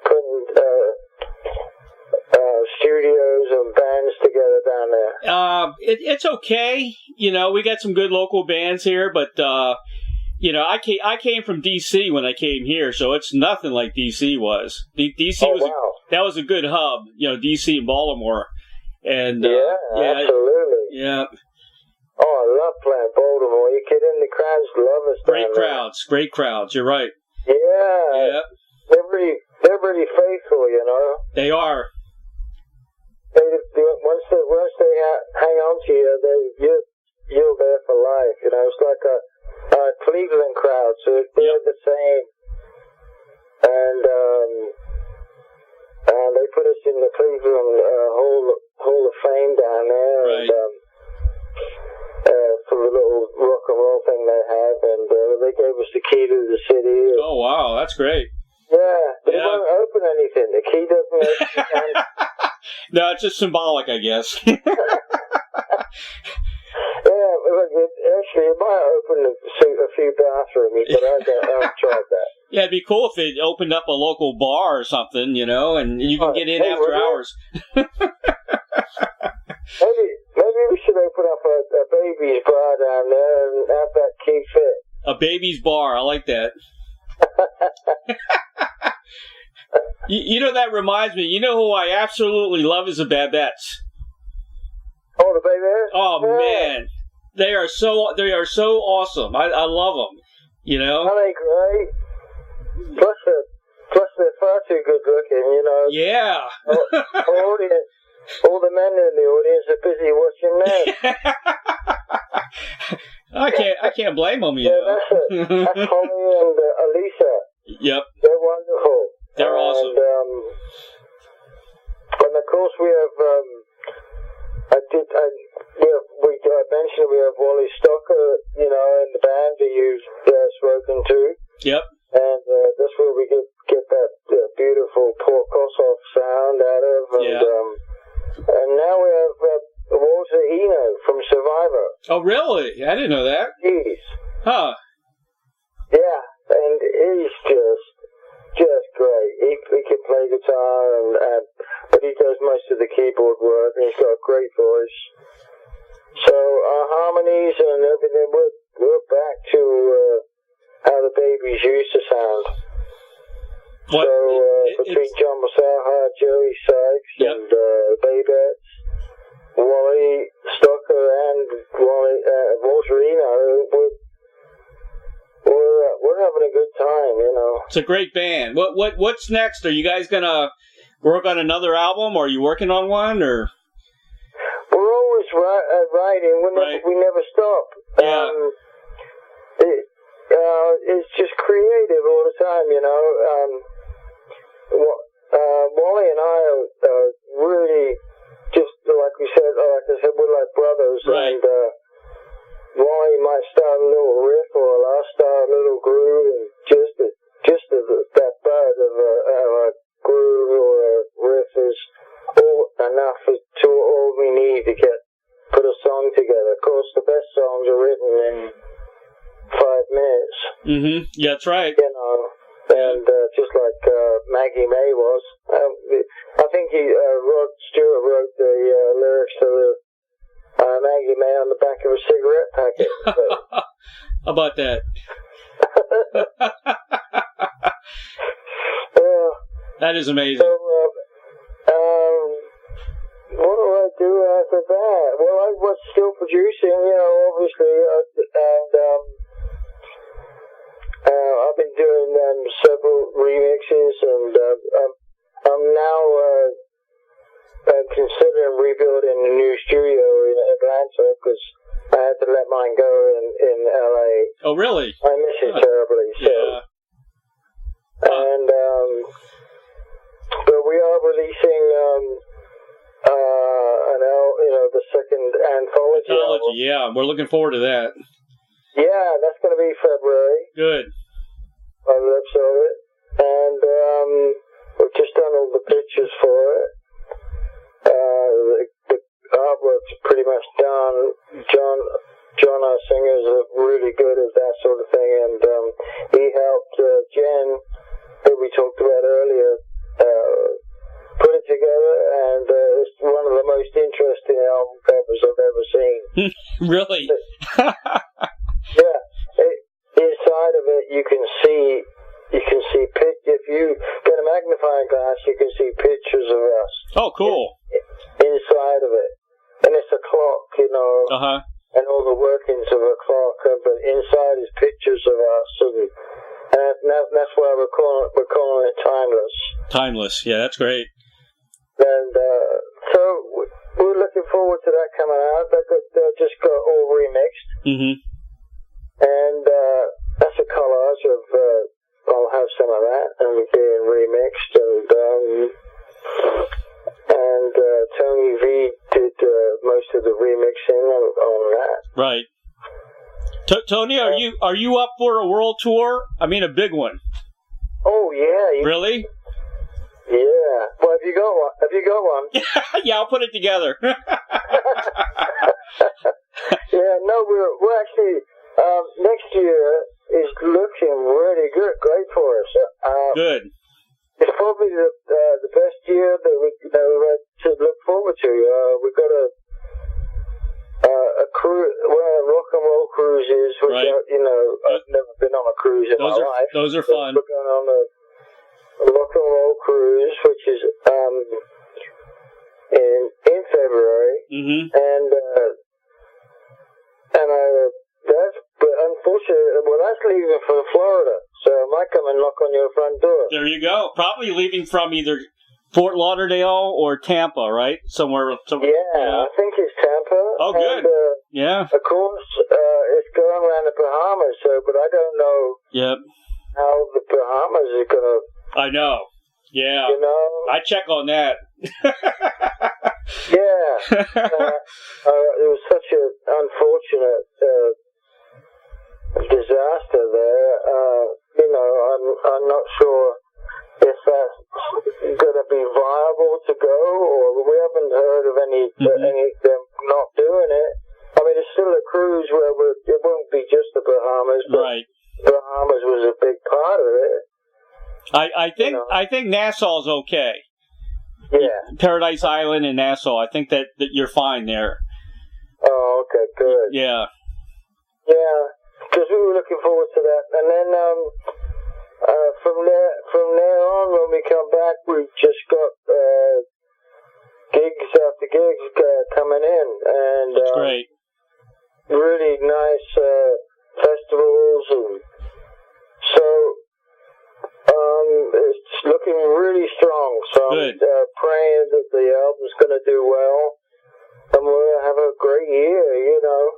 [SPEAKER 3] putting studios and bands together down there?
[SPEAKER 2] It's okay. We got some good local bands here, but I came from D.C. when I came here, so it's nothing like D.C. was. D.C. That was a good hub, D.C. and Baltimore. And
[SPEAKER 3] absolutely.
[SPEAKER 2] Yeah.
[SPEAKER 3] Oh, I love playing Baltimore. You kidding? The crowds love us.
[SPEAKER 2] Great crowds. You're right.
[SPEAKER 3] Yeah. They're really faithful,
[SPEAKER 2] They are.
[SPEAKER 3] Once they hang on to you, you're there for life. It's like a Cleveland crowd, so they're the same. And they put us in the Cleveland Hall of Fame down there,
[SPEAKER 2] right.
[SPEAKER 3] And for the little rock and roll thing they have, and they gave us the key to the city.
[SPEAKER 2] Oh wow, that's great.
[SPEAKER 3] Yeah, but it won't open anything. The key doesn't open.
[SPEAKER 2] No, it's just symbolic, I guess.
[SPEAKER 3] Actually, it might open a few bathrooms, but I haven't tried that.
[SPEAKER 2] Yeah, it'd be cool if it opened up a local bar or something, and you can get in after hours.
[SPEAKER 3] Maybe we should open up a baby's bar down there and have that key fit.
[SPEAKER 2] A baby's bar, I like that. That reminds me, who I absolutely love is the Babettes.
[SPEAKER 3] Oh, the Babettes?
[SPEAKER 2] Oh, man. They are so awesome. I love them,
[SPEAKER 3] Aren't they great? Plus they're far too good looking,
[SPEAKER 2] Yeah.
[SPEAKER 3] All the men in the audience are busy watching them.
[SPEAKER 2] I can't blame them,
[SPEAKER 3] That's Holly and Elisa.
[SPEAKER 2] Yep.
[SPEAKER 3] They're wonderful.
[SPEAKER 2] They're awesome.
[SPEAKER 3] And of course we have, I mentioned we have Wally Stocker, in the band that you've spoken to.
[SPEAKER 2] Yep.
[SPEAKER 3] And that's where we get that beautiful Paul Kossoff sound out of. And now we have Walter Eno from Survivor.
[SPEAKER 2] Oh, really? I didn't know that.
[SPEAKER 3] Jeez.
[SPEAKER 2] Huh.
[SPEAKER 3] Yeah, and he's just great. He can play guitar, but he does most of the keyboard work, and he's got a great voice. So our harmonies and everything, we're back to how the Babies used to sound.
[SPEAKER 2] What?
[SPEAKER 3] So between John Masaha, Joey Sykes,
[SPEAKER 2] Yep.
[SPEAKER 3] and Baywatch, Wally Stocker, and Walter Eno, we're having a good time, you know.
[SPEAKER 2] It's a great band. What's next? Are you guys gonna work on another album, or are you working on one, or?
[SPEAKER 3] We're always writing. We never stop.
[SPEAKER 2] Yeah.
[SPEAKER 3] It's just creative all the time, you know. Wally and I are really just like I said, we're like brothers.
[SPEAKER 2] Right.
[SPEAKER 3] And Wally might start a little riff, or I'll start a little groove, and just that bud of a groove or a riff is enough to all we need to put a song together. Of course, the best songs are written in 5 minutes.
[SPEAKER 2] Mm-hmm. Yeah, that's right.
[SPEAKER 3] You know, and just like Maggie May was. I think Rod Stewart wrote the lyrics to the Maggie May on the back of a cigarette packet. So.
[SPEAKER 2] How about that? That is amazing.
[SPEAKER 3] So, what do I do after that? Well, I was still producing, you know, obviously, and I've been doing several remixes, and I'm now considering rebuilding a new studio in Atlanta, because I had to let mine go in LA.
[SPEAKER 2] Oh, really?
[SPEAKER 3] I miss it terribly. So.
[SPEAKER 2] Yeah.
[SPEAKER 3] And but we are releasing the second anthology album.
[SPEAKER 2] Yeah, we're looking forward to that.
[SPEAKER 3] Yeah, that's going to be February.
[SPEAKER 2] Good.
[SPEAKER 3] By the looks of it. And we've just done all the pictures for it. The artwork's pretty much done. John, our singer, is really good at that sort of thing, and he helped Jen, who we talked about earlier, put it together, and it's one of the most interesting album covers I've ever seen.
[SPEAKER 2] Really?
[SPEAKER 3] Yeah. Inside of it, you can see if you get a magnifying glass, you can see pictures of us.
[SPEAKER 2] Oh, cool.
[SPEAKER 3] Inside of it. And it's a clock, you know.
[SPEAKER 2] Uh-huh.
[SPEAKER 3] And all the workings of a clock, but inside is pictures of us, and that's why we're calling it Timeless.
[SPEAKER 2] Timeless, yeah, that's great.
[SPEAKER 3] And so we're looking forward to that coming out. They just got all remixed, and that's a collage of. I'll have some of that and being remixed, and Tony V did most of the remixing on that.
[SPEAKER 2] Right. Tony, are you up for a world tour? I mean, a big one.
[SPEAKER 3] Oh yeah.
[SPEAKER 2] Really?
[SPEAKER 3] Yeah. Well, have you got one?
[SPEAKER 2] Yeah, I'll put it together.
[SPEAKER 3] Yeah. No, we're actually next year is looking really good, great for us.
[SPEAKER 2] Good.
[SPEAKER 3] It's probably the best year that we to look forward to. We've got a cruise, one of the rock and roll cruises, which
[SPEAKER 2] right.
[SPEAKER 3] I've never been on a cruise in my life.
[SPEAKER 2] Those are fun.
[SPEAKER 3] We're going on a rock and roll cruise, which is in February, and but unfortunately, that's leaving for Florida, so I might come and knock on your front door.
[SPEAKER 2] There you go. Probably leaving from either Fort Lauderdale or Tampa, right? Somewhere.
[SPEAKER 3] Yeah, I think it's Tampa.
[SPEAKER 2] Oh, good.
[SPEAKER 3] And,
[SPEAKER 2] yeah.
[SPEAKER 3] Of course, it's going around the Bahamas, but I don't know how the Bahamas is going to...
[SPEAKER 2] I know. Yeah.
[SPEAKER 3] You know?
[SPEAKER 2] I check on that.
[SPEAKER 3] Yeah. It was such an unfortunate disaster there. I'm not sure if that's going to be viable to go, or we haven't heard of any them not doing it. I mean, it's still a cruise where it won't be just the Bahamas, but
[SPEAKER 2] right.
[SPEAKER 3] Bahamas was a big part of it.
[SPEAKER 2] I think Nassau's okay.
[SPEAKER 3] Yeah.
[SPEAKER 2] Paradise Island and Nassau. I think that you're fine there.
[SPEAKER 3] Oh, okay, good.
[SPEAKER 2] Yeah.
[SPEAKER 3] Yeah, because we were looking forward to that. And then from there on, when we come back, we've just got gigs after gigs coming in, and
[SPEAKER 2] that's great.
[SPEAKER 3] Really nice festivals, and so it's looking really strong. So
[SPEAKER 2] good.
[SPEAKER 3] I'm praying that the album's going to do well, and we'll have a great year, you know.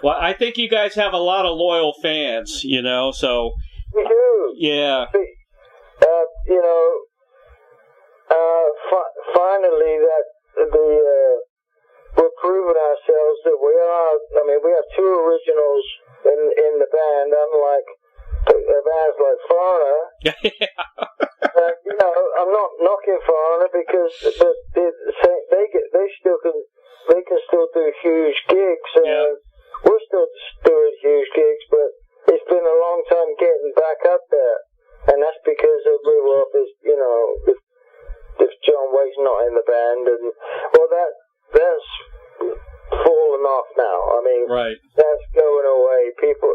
[SPEAKER 2] Well, I think you guys have a lot of loyal fans, you know, so...
[SPEAKER 3] We do.
[SPEAKER 2] Yeah.
[SPEAKER 3] You know, finally we're proving ourselves that we are. I mean, we have two originals in the band, unlike bands like Foreigner. You know, I'm not knocking Foreigner because they can still do huge gigs. We're still doing huge gigs, but it's been a long time getting back up there, and that's because of if John Waite's not in the band, and that's fallen off now. I mean,
[SPEAKER 2] right.
[SPEAKER 3] That's going away. People,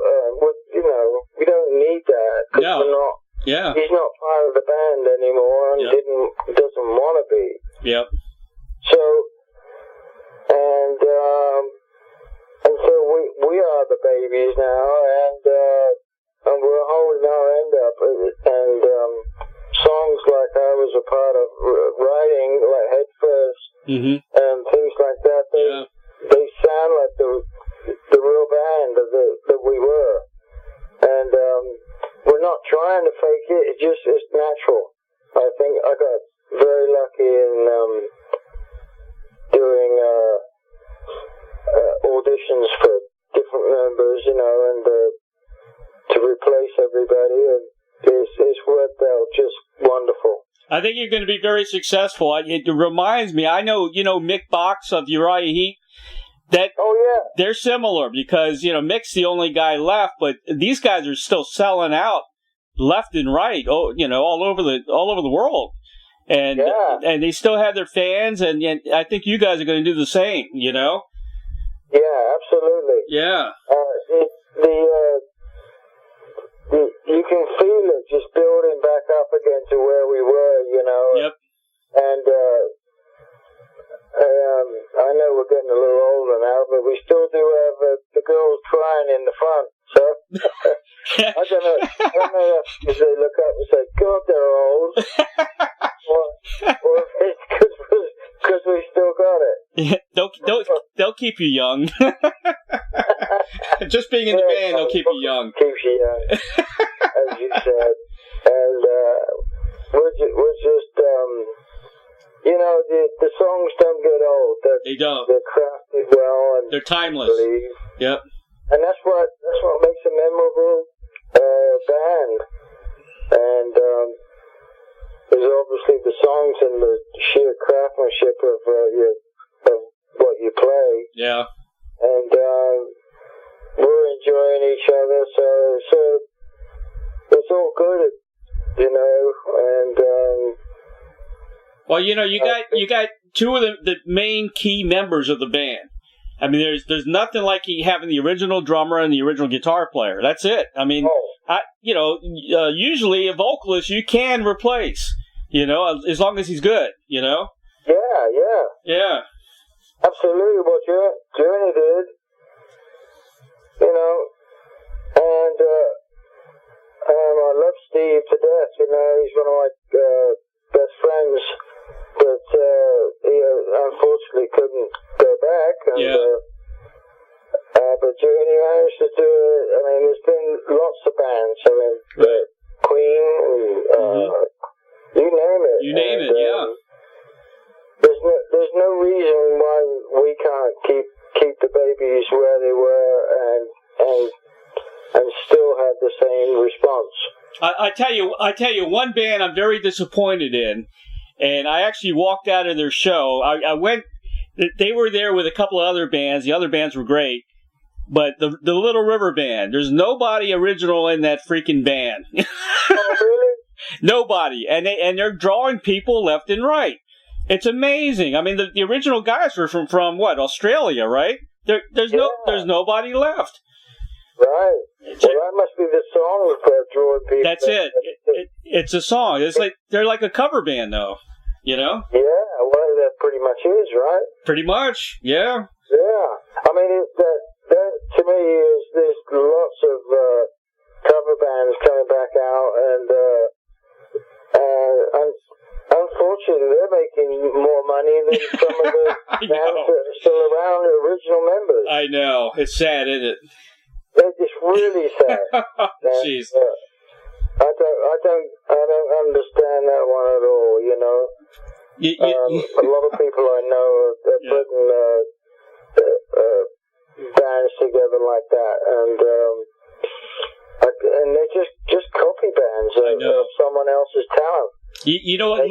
[SPEAKER 3] we don't need that because we're not.
[SPEAKER 2] Yeah.
[SPEAKER 3] He's not part of the band anymore, and doesn't want to be.
[SPEAKER 2] Yep.
[SPEAKER 3] So, and so we are the babies now, and we're holding our end up, and songs like I was a part of writing, like Head First, and things like that, they sound like the real band that we were, and we're not trying to fake it. It's natural. I think I got very lucky in doing auditions for different members, you know, and to replace everybody, and it's worked out just wonderful.
[SPEAKER 2] I think you're going to be very successful. It reminds me, I know, you know, Mick Box of Uriah Heep. They're similar because, you know, Mick's the only guy left, but these guys are still selling out left and right. Oh, you know, all over the world, and they still have their fans, and I think you guys are going to do the same. You know.
[SPEAKER 3] Yeah, absolutely.
[SPEAKER 2] Yeah.
[SPEAKER 3] You can feel it just building back up again to where we were, you know.
[SPEAKER 2] Yep.
[SPEAKER 3] And I know we're getting a little older now, but we still do have the girls crying in the front. So I don't know if they look up and say, "God, they're old," or if it's because we still got it.
[SPEAKER 2] They'll keep you young. Just being in the band, they'll keep you young.
[SPEAKER 3] Keeps you young, as you said. And we're just you know, the songs don't get old.
[SPEAKER 2] They don't.
[SPEAKER 3] They're crafted well, and
[SPEAKER 2] they're timeless. Yep.
[SPEAKER 3] And that's what makes a memorable band. And there's obviously the songs and the sheer craftsmanship of what you play. Yeah. And we're enjoying each other, so it's all good, you know. And
[SPEAKER 2] well, you know, you got two of the main key members of the band. I mean, there's nothing like having the original drummer and the original guitar player. That's it. I mean, usually a vocalist you can replace, you know, as long as he's good, you know.
[SPEAKER 3] Yeah. Absolutely, what Journey did, you know, and I love Steve to death. You know, he's one of my best friends, but he unfortunately couldn't go back. And, but Journey managed to do it. I mean, there's been lots of bands. I mean, Queen, you name it.
[SPEAKER 2] You name it, yeah.
[SPEAKER 3] There's no reason why we can't keep the babies where they were and still have the same response.
[SPEAKER 2] I tell you, one band I'm very disappointed in, and I actually walked out of their show. I went. They were there with a couple of other bands. The other bands were great, but the Little River Band. There's nobody original in that freaking band.
[SPEAKER 3] Oh, really?
[SPEAKER 2] Nobody, and they're drawing people left and right. It's amazing. I mean, the original guys were from what, Australia, right? There's nobody left.
[SPEAKER 3] Right. Well, that must be the song for drawing people.
[SPEAKER 2] That's it. It's a song. It's like they're like a cover band, though. You know?
[SPEAKER 3] Yeah. Well, that pretty much is, right?
[SPEAKER 2] Pretty much. Yeah.
[SPEAKER 3] Yeah. I mean, that to me is there's lots of cover bands coming back out, and unfortunately, they're making more money than some of the bands that are still around, the original members.
[SPEAKER 2] I know. It's sad, isn't it?
[SPEAKER 3] It's just really sad.
[SPEAKER 2] Jeez.
[SPEAKER 3] I don't understand that one at all. You know, a lot of people I know are putting bands together like that, and they're just copy bands of someone else's talent.
[SPEAKER 2] You know what?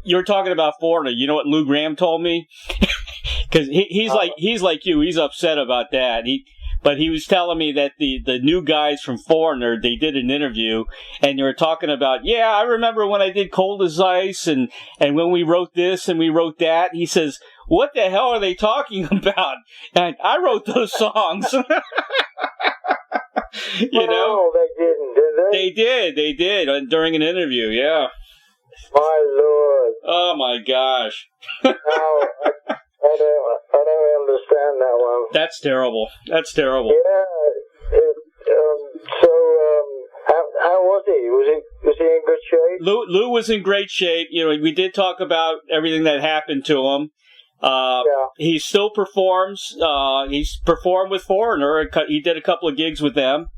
[SPEAKER 2] You were talking about Foreigner. You know what Lou Gramm told me? Because he's like you. He's upset about that. But he was telling me that the new guys from Foreigner, they did an interview, and they were talking about, I remember when I did Cold as Ice, and when we wrote this and we wrote that. He says, what the hell are they talking about? And I wrote those songs. You know?
[SPEAKER 3] They didn't, did they?
[SPEAKER 2] They did, during an interview, yeah.
[SPEAKER 3] My Lord.
[SPEAKER 2] Oh, my gosh.
[SPEAKER 3] I don't understand that one.
[SPEAKER 2] That's terrible. Yeah.
[SPEAKER 3] How was he? Was he in good shape?
[SPEAKER 2] Lou was in great shape. You know, we did talk about everything that happened to him. He still performs. He's performed with Foreigner. He did a couple of gigs with them.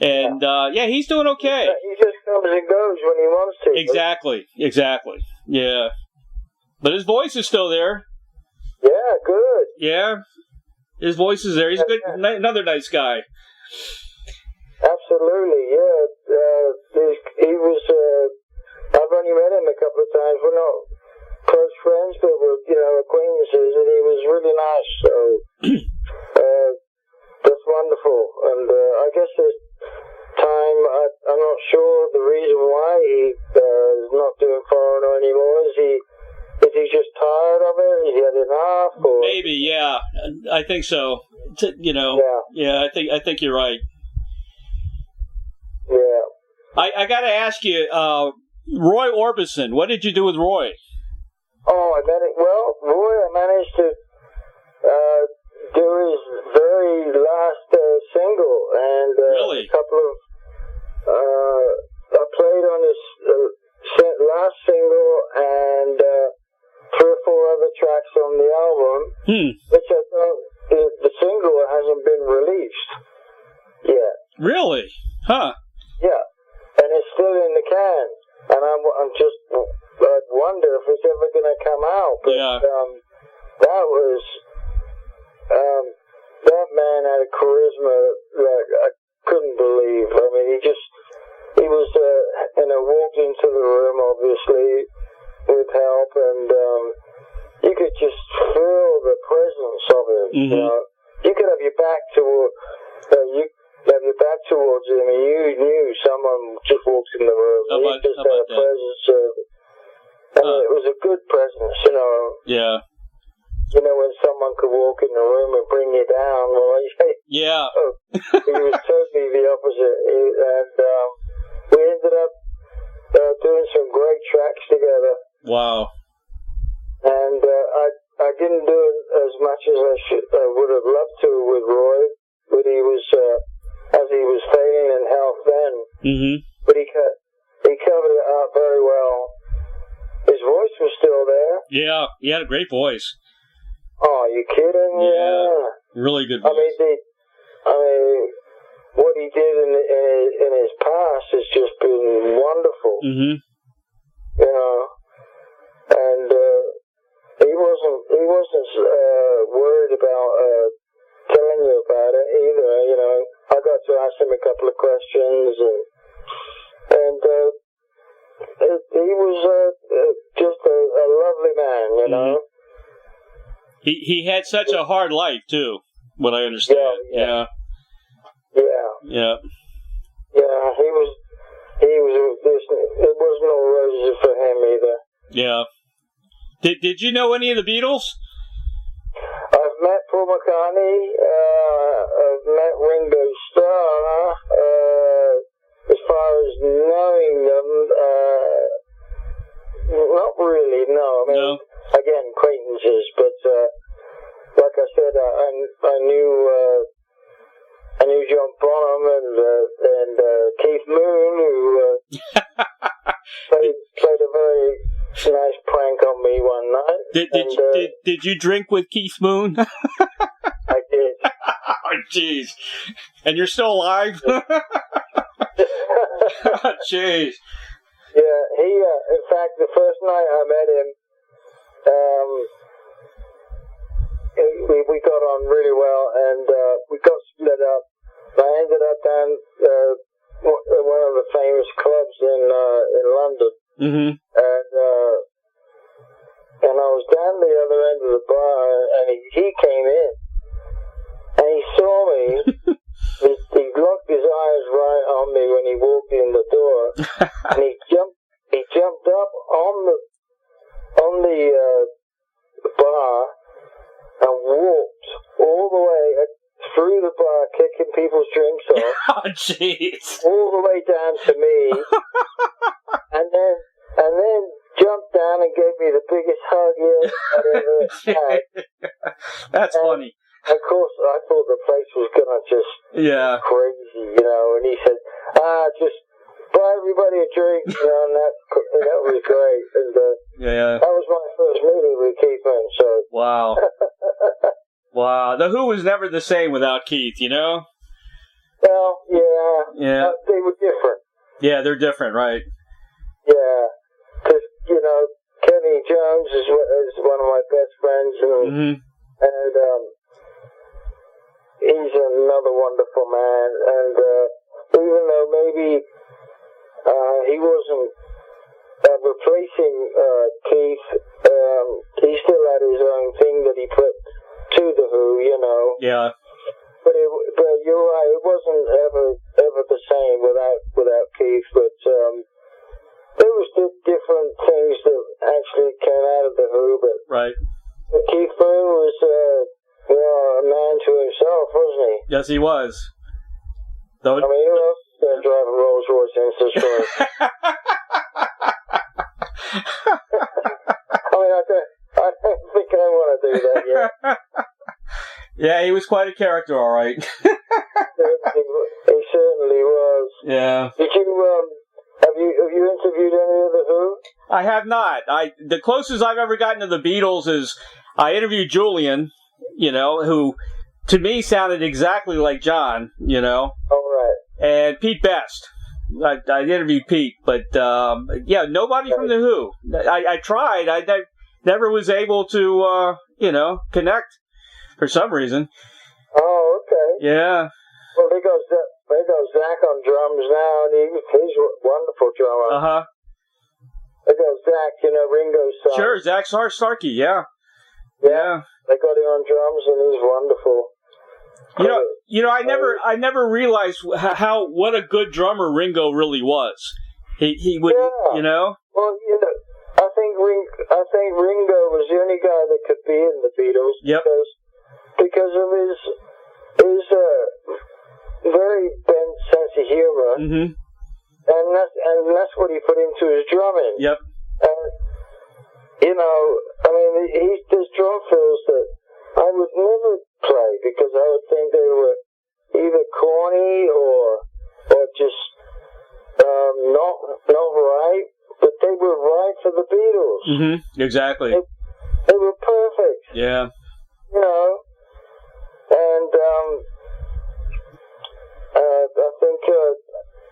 [SPEAKER 2] And, he's doing okay.
[SPEAKER 3] He just comes and goes when he wants to.
[SPEAKER 2] Exactly. Yeah. But his voice is still there.
[SPEAKER 3] Yeah, good.
[SPEAKER 2] Yeah. His voice is there. He's another nice guy.
[SPEAKER 3] Absolutely, yeah. He was, I've only met him a couple of times. We're not close friends, but we're, acquaintances, and he was really nice. So, that's wonderful. And I guess this time, I'm not sure the reason why he is not doing Foreigner anymore. Is he just tired of it? Has he had enough? Or?
[SPEAKER 2] Maybe, yeah. I think so. Yeah, I think you're right.
[SPEAKER 3] Yeah.
[SPEAKER 2] I got to ask you, Roy Orbison, what did you do with Roy?
[SPEAKER 3] Oh, Roy, I managed to do his very last single, and
[SPEAKER 2] really?
[SPEAKER 3] a couple of I played on his last single and 3 or 4 other tracks on the album, which I thought the single hasn't been released yet.
[SPEAKER 2] Really? Huh?
[SPEAKER 3] Yeah, and it's still in the can, and I'm just I wonder if it's ever going to come out. But that was that man had a charisma that I couldn't believe. I mean, he was walked into the room obviously with help, and you could just feel the presence of him.
[SPEAKER 2] Mm-hmm.
[SPEAKER 3] You could have your back towards him, and you knew someone just walked in the room. He just had a presence of, it was a good presence,
[SPEAKER 2] Yeah.
[SPEAKER 3] When someone could walk in the room and bring you down. Well,
[SPEAKER 2] yeah.
[SPEAKER 3] He was totally the opposite, and we ended up doing some great tracks together.
[SPEAKER 2] Wow.
[SPEAKER 3] And I didn't do as much as I would have loved to with Roy, but he was as he was failing in health then. Mm-hmm. But he covered it up very well. His voice was still there.
[SPEAKER 2] Yeah, he had a great voice.
[SPEAKER 3] Oh, are you kidding?
[SPEAKER 2] Yeah. Really good voice.
[SPEAKER 3] I mean, what he did in his past has just been wonderful.
[SPEAKER 2] Mm-hmm.
[SPEAKER 3] And he wasn't worried about telling you about it either. I got to ask him a couple of questions, and he was just a lovely man,
[SPEAKER 2] Mm-hmm. He had such a hard life too, what I understand.
[SPEAKER 3] Yeah.
[SPEAKER 2] Yeah.
[SPEAKER 3] He was. It wasn't all roses for him either.
[SPEAKER 2] Yeah. Did you know any of the Beatles?
[SPEAKER 3] I've met Paul McCartney. I've met Ringo Starr. As far as knowing them, not really, no. I mean, again, acquaintances, but like I said, I knew John Bonham and Keith Moon, who played a very nice prank on me one night.
[SPEAKER 2] Did you drink with Keith Moon?
[SPEAKER 3] I did.
[SPEAKER 2] Oh, jeez. And you're still alive? Jeez.
[SPEAKER 3] Yeah, he, in fact, the first night I met him, we got on really well, and we got split up. I ended up down one of the famous clubs in London,
[SPEAKER 2] mm-hmm.
[SPEAKER 3] and I was down the other end of the bar, and he came in, and he saw me. He locked his eyes right on me when he walked in the door, and he jumped up on the bar and walked all the way through the bar, kicking people's drinks off.
[SPEAKER 2] Oh, jeez! All
[SPEAKER 3] the way down to me, and then jumped down and gave me the biggest hug I'd ever had.
[SPEAKER 2] That's funny.
[SPEAKER 3] Of course, I thought the place was gonna just crazy, And he said, just buy everybody a drink, and that was great. And that was my first meeting with Keith Moon. So
[SPEAKER 2] wow, wow. The Who was never the same without Keith,
[SPEAKER 3] Well, yeah. They were different.
[SPEAKER 2] Yeah, they're different, right?
[SPEAKER 3] Yeah, because Kenny Jones is one of my best friends, and he's another wonderful man, and even though maybe he wasn't replacing Keith, he still had his own thing that he put to the Who,
[SPEAKER 2] Yeah.
[SPEAKER 3] But you're right, it wasn't ever the same without Keith, but there was different things that actually came out of the Who, but
[SPEAKER 2] right.
[SPEAKER 3] Keith Moon was a man to himself, wasn't he?
[SPEAKER 2] Yes, he was. Though,
[SPEAKER 3] I mean, who else is going to drive a Rolls Royce in Detroit? I don't think I want to do that yet.
[SPEAKER 2] Yeah, he was quite a character, all right.
[SPEAKER 3] He certainly was.
[SPEAKER 2] Yeah.
[SPEAKER 3] Did you have you interviewed any of the Who?
[SPEAKER 2] I have not. The closest I've ever gotten to the Beatles is I interviewed Julian, who to me sounded exactly like John,
[SPEAKER 3] All right.
[SPEAKER 2] And Pete Best. I interviewed Pete, but nobody from the Who. I tried. I never was able to, connect for some reason.
[SPEAKER 3] Oh, okay.
[SPEAKER 2] Yeah.
[SPEAKER 3] Well, they got Zach on drums now, and he's a wonderful drummer.
[SPEAKER 2] Uh-huh.
[SPEAKER 3] They got Zach, Ringo's son.
[SPEAKER 2] Sure, Zach Starkey, yeah.
[SPEAKER 3] Yeah. They got him on drums, and he's wonderful.
[SPEAKER 2] I never realized what a good drummer Ringo really was. He would,
[SPEAKER 3] Well, I think Ringo was the only guy that could be in the Beatles.
[SPEAKER 2] Yep.
[SPEAKER 3] Because of his very bent sense of humor.
[SPEAKER 2] Mm-hmm.
[SPEAKER 3] And that's what he put into his drumming.
[SPEAKER 2] Yep.
[SPEAKER 3] And there's drum fills that I would never play because I would think they were either corny or just not right, but they were right for the Beatles.
[SPEAKER 2] Mm-hmm. Exactly.
[SPEAKER 3] They were perfect.
[SPEAKER 2] Yeah.
[SPEAKER 3] And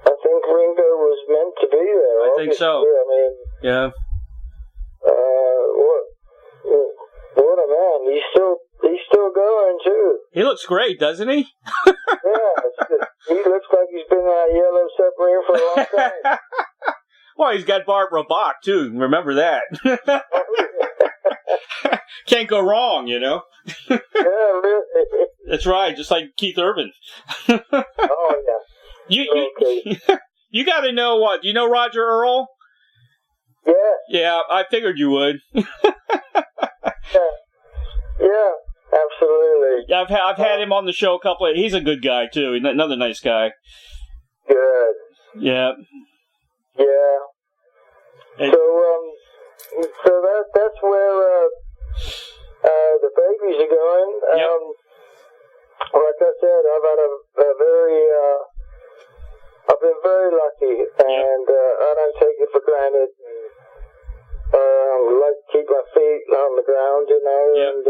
[SPEAKER 3] I think Ringo was meant to be there.
[SPEAKER 2] I think so. Yeah.
[SPEAKER 3] What a man! He's still going too.
[SPEAKER 2] He looks great, doesn't he?
[SPEAKER 3] Yeah, he looks like he's been in that yellow submarine for a long time.
[SPEAKER 2] Well, he's got Barbara Bach too. Remember that. Can't go wrong,
[SPEAKER 3] Yeah, really.
[SPEAKER 2] That's right, just like Keith Urban.
[SPEAKER 3] Oh yeah.
[SPEAKER 2] You got to know what? Do you know Roger Earl?
[SPEAKER 3] Yeah.
[SPEAKER 2] Yeah, I figured you would.
[SPEAKER 3] Yeah, absolutely.
[SPEAKER 2] I've had him on the show a couple of. He's a good guy too. Another nice guy.
[SPEAKER 3] Good.
[SPEAKER 2] Yeah.
[SPEAKER 3] Yeah.
[SPEAKER 2] And,
[SPEAKER 3] So that's where the babies are going.
[SPEAKER 2] Yep.
[SPEAKER 3] Like I said, I've had I've been very lucky, and I don't take it for granted. I like to keep my feet on the ground,
[SPEAKER 2] Yep.
[SPEAKER 3] and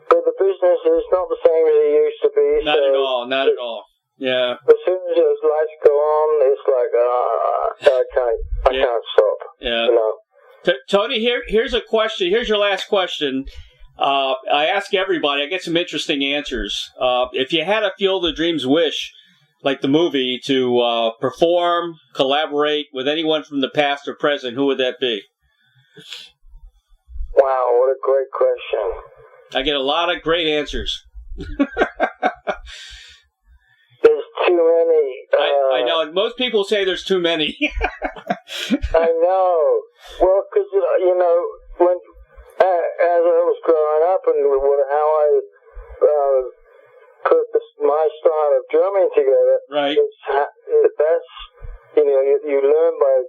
[SPEAKER 3] but the business is not the same as it used to be.
[SPEAKER 2] Not at all. Not at all. Yeah.
[SPEAKER 3] As soon as those lights go on, it's like I can't stop.
[SPEAKER 2] Yeah. Tony, here's a question. Here's your last question. I ask everybody. I get some interesting answers. If you had a Field of Dreams wish, like the movie, to perform, collaborate with anyone from the past or present, who would that be?
[SPEAKER 3] Wow, what a great question.
[SPEAKER 2] I get a lot of great answers.
[SPEAKER 3] There's too many.
[SPEAKER 2] I know. Most people say there's too many.
[SPEAKER 3] I know. Well, because, when as I was growing up and how I put my style of drumming together,
[SPEAKER 2] right?
[SPEAKER 3] That's, you learn by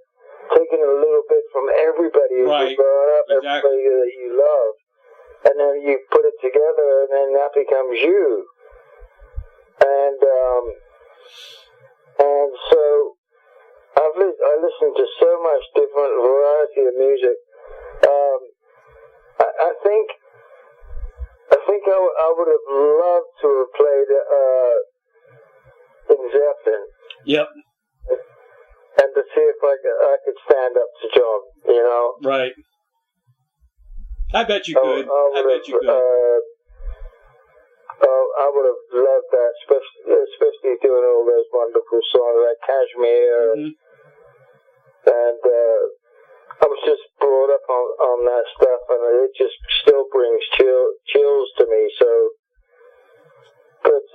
[SPEAKER 3] taking a little bit from everybody
[SPEAKER 2] right.
[SPEAKER 3] who's growing up,
[SPEAKER 2] exactly.
[SPEAKER 3] everybody that you love, and then you put it together, and then that becomes you. And so I listen to so much different variety of music. I think I would have loved to have played in Zeppelin.
[SPEAKER 2] Yep.
[SPEAKER 3] And to see if I could stand up to John,
[SPEAKER 2] Right. I bet you could. I bet you could.
[SPEAKER 3] I would have loved that, especially doing all those wonderful songs like Kashmir.
[SPEAKER 2] Mm-hmm.
[SPEAKER 3] And I was just brought up on that stuff, and it just still brings chills to me. So, but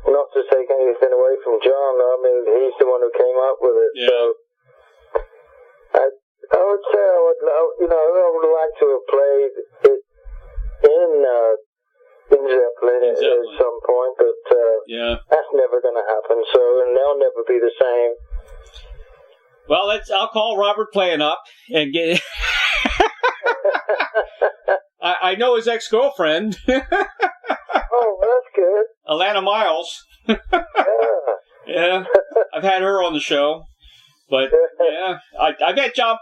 [SPEAKER 3] not to take anything away from John, I mean, he's the one who came up with it.
[SPEAKER 2] Yeah.
[SPEAKER 3] So, I would say I would like to have played it in Zeppelin at some point, but that's never going to happen. So, and they'll never be the same.
[SPEAKER 2] Well, I'll call Robert Plant up and get. I know his ex-girlfriend.
[SPEAKER 3] Oh, that's good.
[SPEAKER 2] Alana Miles. Yeah, I've had her on the show, but yeah, I met John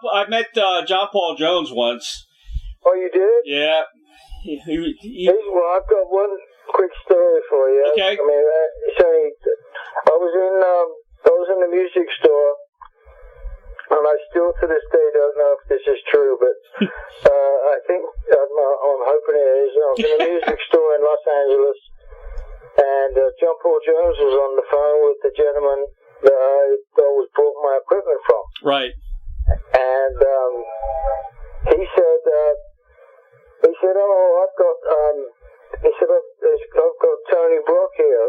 [SPEAKER 2] Paul Jones once.
[SPEAKER 3] Oh, you did?
[SPEAKER 2] Yeah.
[SPEAKER 3] Well, I've got one quick story for you.
[SPEAKER 2] Okay.
[SPEAKER 3] I mean, I was in the music store, and I still to this day don't know if this is true, but I think I'm hoping it is. I was in a music store in Los Angeles, and John Paul Jones was on the phone with the gentleman that I always bought my equipment from.
[SPEAKER 2] Right.
[SPEAKER 3] And he said, "Oh, I've got," I've got Tony Brock here.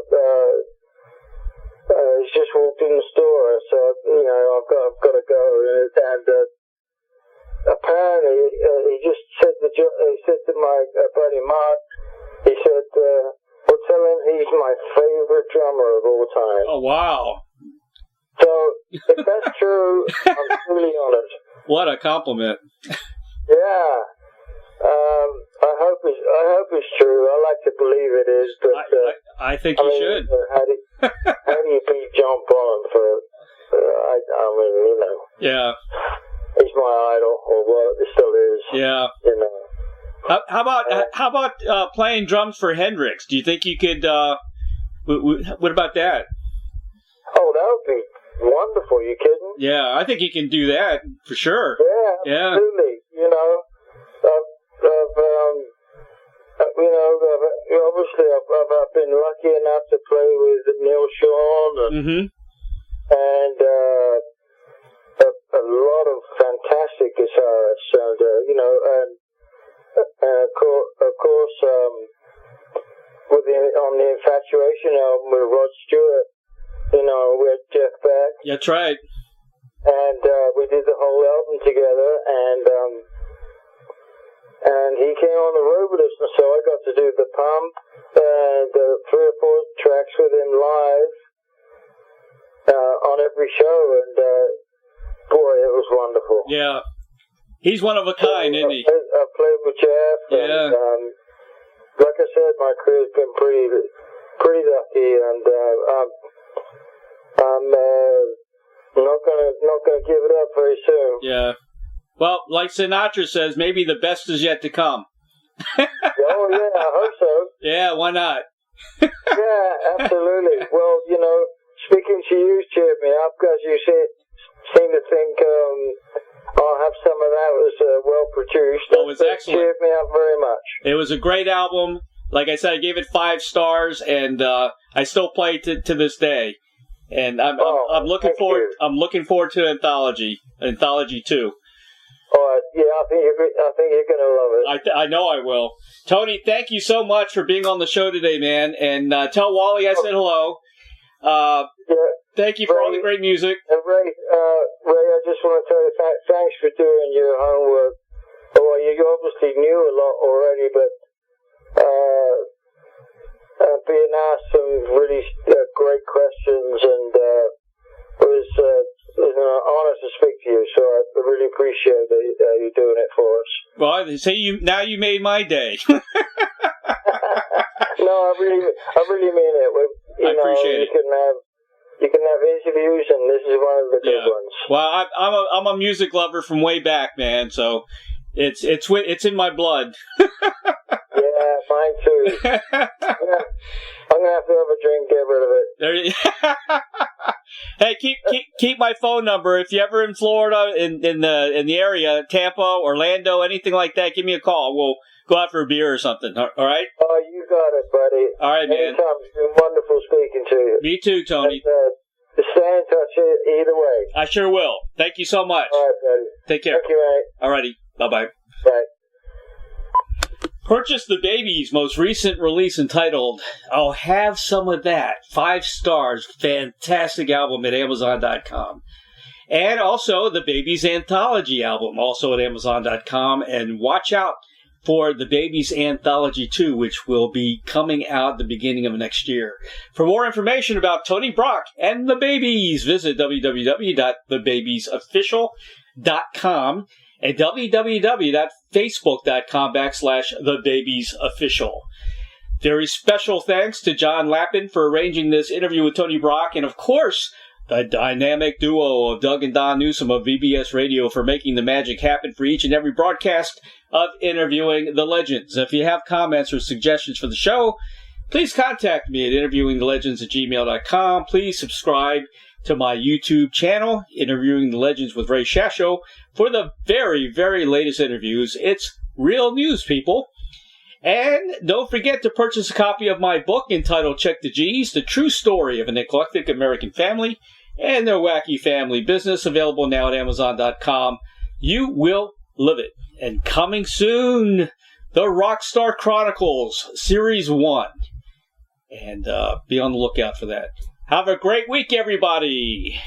[SPEAKER 3] He's just walked in the store, so I've got to go. And apparently, he just said to my buddy Mark, he said, "Well, tell him he's my favorite drummer of all time."
[SPEAKER 2] Oh, wow!
[SPEAKER 3] So if that's true, I'm really honored.
[SPEAKER 2] What a compliment!
[SPEAKER 3] Yeah. I hope it's true. I like to believe it is, but
[SPEAKER 2] I think you should.
[SPEAKER 3] How do you beat John Bonham for?
[SPEAKER 2] Yeah.
[SPEAKER 3] He's my idol, or well, it still is.
[SPEAKER 2] Yeah. How about playing drums for Hendrix? Do you think you could? What about that?
[SPEAKER 3] Oh, that would be wonderful. You kidding?
[SPEAKER 2] Yeah, I think you can do that for sure.
[SPEAKER 3] Yeah, absolutely. Obviously, I've been lucky enough to play with Neil Sean and a lot of fantastic guitarists, and of course, on the Infatuation album with Rod Stewart, we had Jeff Beck.
[SPEAKER 2] That's right.
[SPEAKER 3] And we did the whole album together, and he he came on the road with us, and so I got to do the Pump and 3 or 4 tracks with him live on every show, and boy, it was wonderful.
[SPEAKER 2] Yeah. He's one of a kind, isn't he?
[SPEAKER 3] I played with Jeff,
[SPEAKER 2] yeah.
[SPEAKER 3] And like I said, my career's been pretty lucky, and I'm not gonna give it up very soon.
[SPEAKER 2] Yeah. Well, like Sinatra says, maybe the best is yet to come.
[SPEAKER 3] Oh yeah, I hope so.
[SPEAKER 2] Yeah, why not?
[SPEAKER 3] Yeah, absolutely. Well, speaking to you cheered me up, because you seem to think I'll have some of that was well produced.
[SPEAKER 2] Oh, it was excellent.
[SPEAKER 3] Cheered me up very much.
[SPEAKER 2] It was a great album. Like I said, I gave it 5 stars, and I still play it to this day. And I'm looking forward.
[SPEAKER 3] You.
[SPEAKER 2] I'm looking forward to Anthology 2.
[SPEAKER 3] Oh yeah, I think you're gonna love it.
[SPEAKER 2] I know I will. Tony, thank you so much for being on the show today, man. And tell Wally I said hello.
[SPEAKER 3] Yeah.
[SPEAKER 2] Thank you for all the great music.
[SPEAKER 3] Ray, I just want to tell you thanks for doing your homework. Well, you obviously knew a lot already, but being asked some really great questions, and it was an honor to speak to you. So I really appreciate you doing it for us.
[SPEAKER 2] Well, now you made my day.
[SPEAKER 3] No, I really mean it.
[SPEAKER 2] I appreciate it.
[SPEAKER 3] You can have interviews, and this is one of the good ones.
[SPEAKER 2] Well, I'm a music lover from way back, man. So it's in my blood.
[SPEAKER 3] Yeah, mine too. I'm gonna have to have a drink, get rid of it.
[SPEAKER 2] Hey, keep my phone number. If you're ever in Florida, in the area, Tampa, Orlando, anything like that, give me a call. We'll go out for a beer or something. All right?
[SPEAKER 3] Oh, you got it, buddy.
[SPEAKER 2] All right, man.
[SPEAKER 3] Anytime. It's been wonderful speaking to you.
[SPEAKER 2] Me too, Tony.
[SPEAKER 3] And, stay in touch either way.
[SPEAKER 2] I sure will. Thank you so much.
[SPEAKER 3] All right, buddy.
[SPEAKER 2] Take care.
[SPEAKER 3] Thank you, mate.
[SPEAKER 2] All righty. Bye-bye.
[SPEAKER 3] Bye.
[SPEAKER 2] Purchase the Baby's most recent release entitled I'll Have Some of That. 5 stars. Fantastic album at Amazon.com. And also the Baby's Anthology album, also at Amazon.com. And watch out for the Baby's Anthology 2, which will be coming out the beginning of next year. For more information about Tony Brock and the Babies, visit www.thebabiesofficial.com and www.facebook.com/thebabiesofficial. Very special thanks to John Lappin for arranging this interview with Tony Brock, and of course, the dynamic duo of Doug and Don Newsom of VBS Radio for making the magic happen for each and every broadcast of Interviewing the Legends. If you have comments or suggestions for the show, please contact me at interviewingthelegends@gmail.com. Please subscribe to my YouTube channel, Interviewing the Legends with Ray Shasho, for the very, very latest interviews. It's real news, people. And don't forget to purchase a copy of my book entitled Check the G's, The True Story of an Eclectic American Family and Their Wacky Family Business, available now at Amazon.com. You will love it. And coming soon, The Rockstar Chronicles, Series 1. And be on the lookout for that. Have a great week, everybody.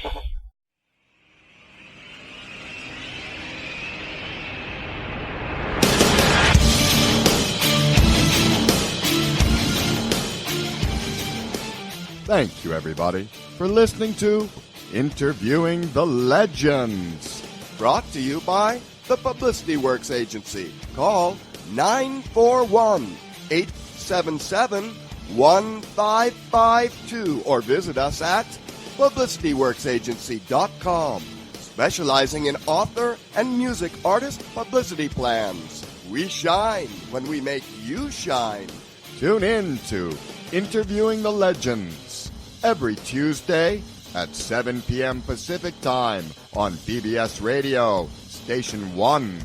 [SPEAKER 1] Thank you, everybody, for listening to Interviewing the Legends. Brought to you by the Publicity Works Agency. Call 941-877-1552 or visit us at publicityworksagency.com, specializing in author and music artist publicity plans. We shine when we make you shine. Tune in to Interviewing the Legends every Tuesday at 7 p.m. Pacific Time on PBS Radio, Station 1.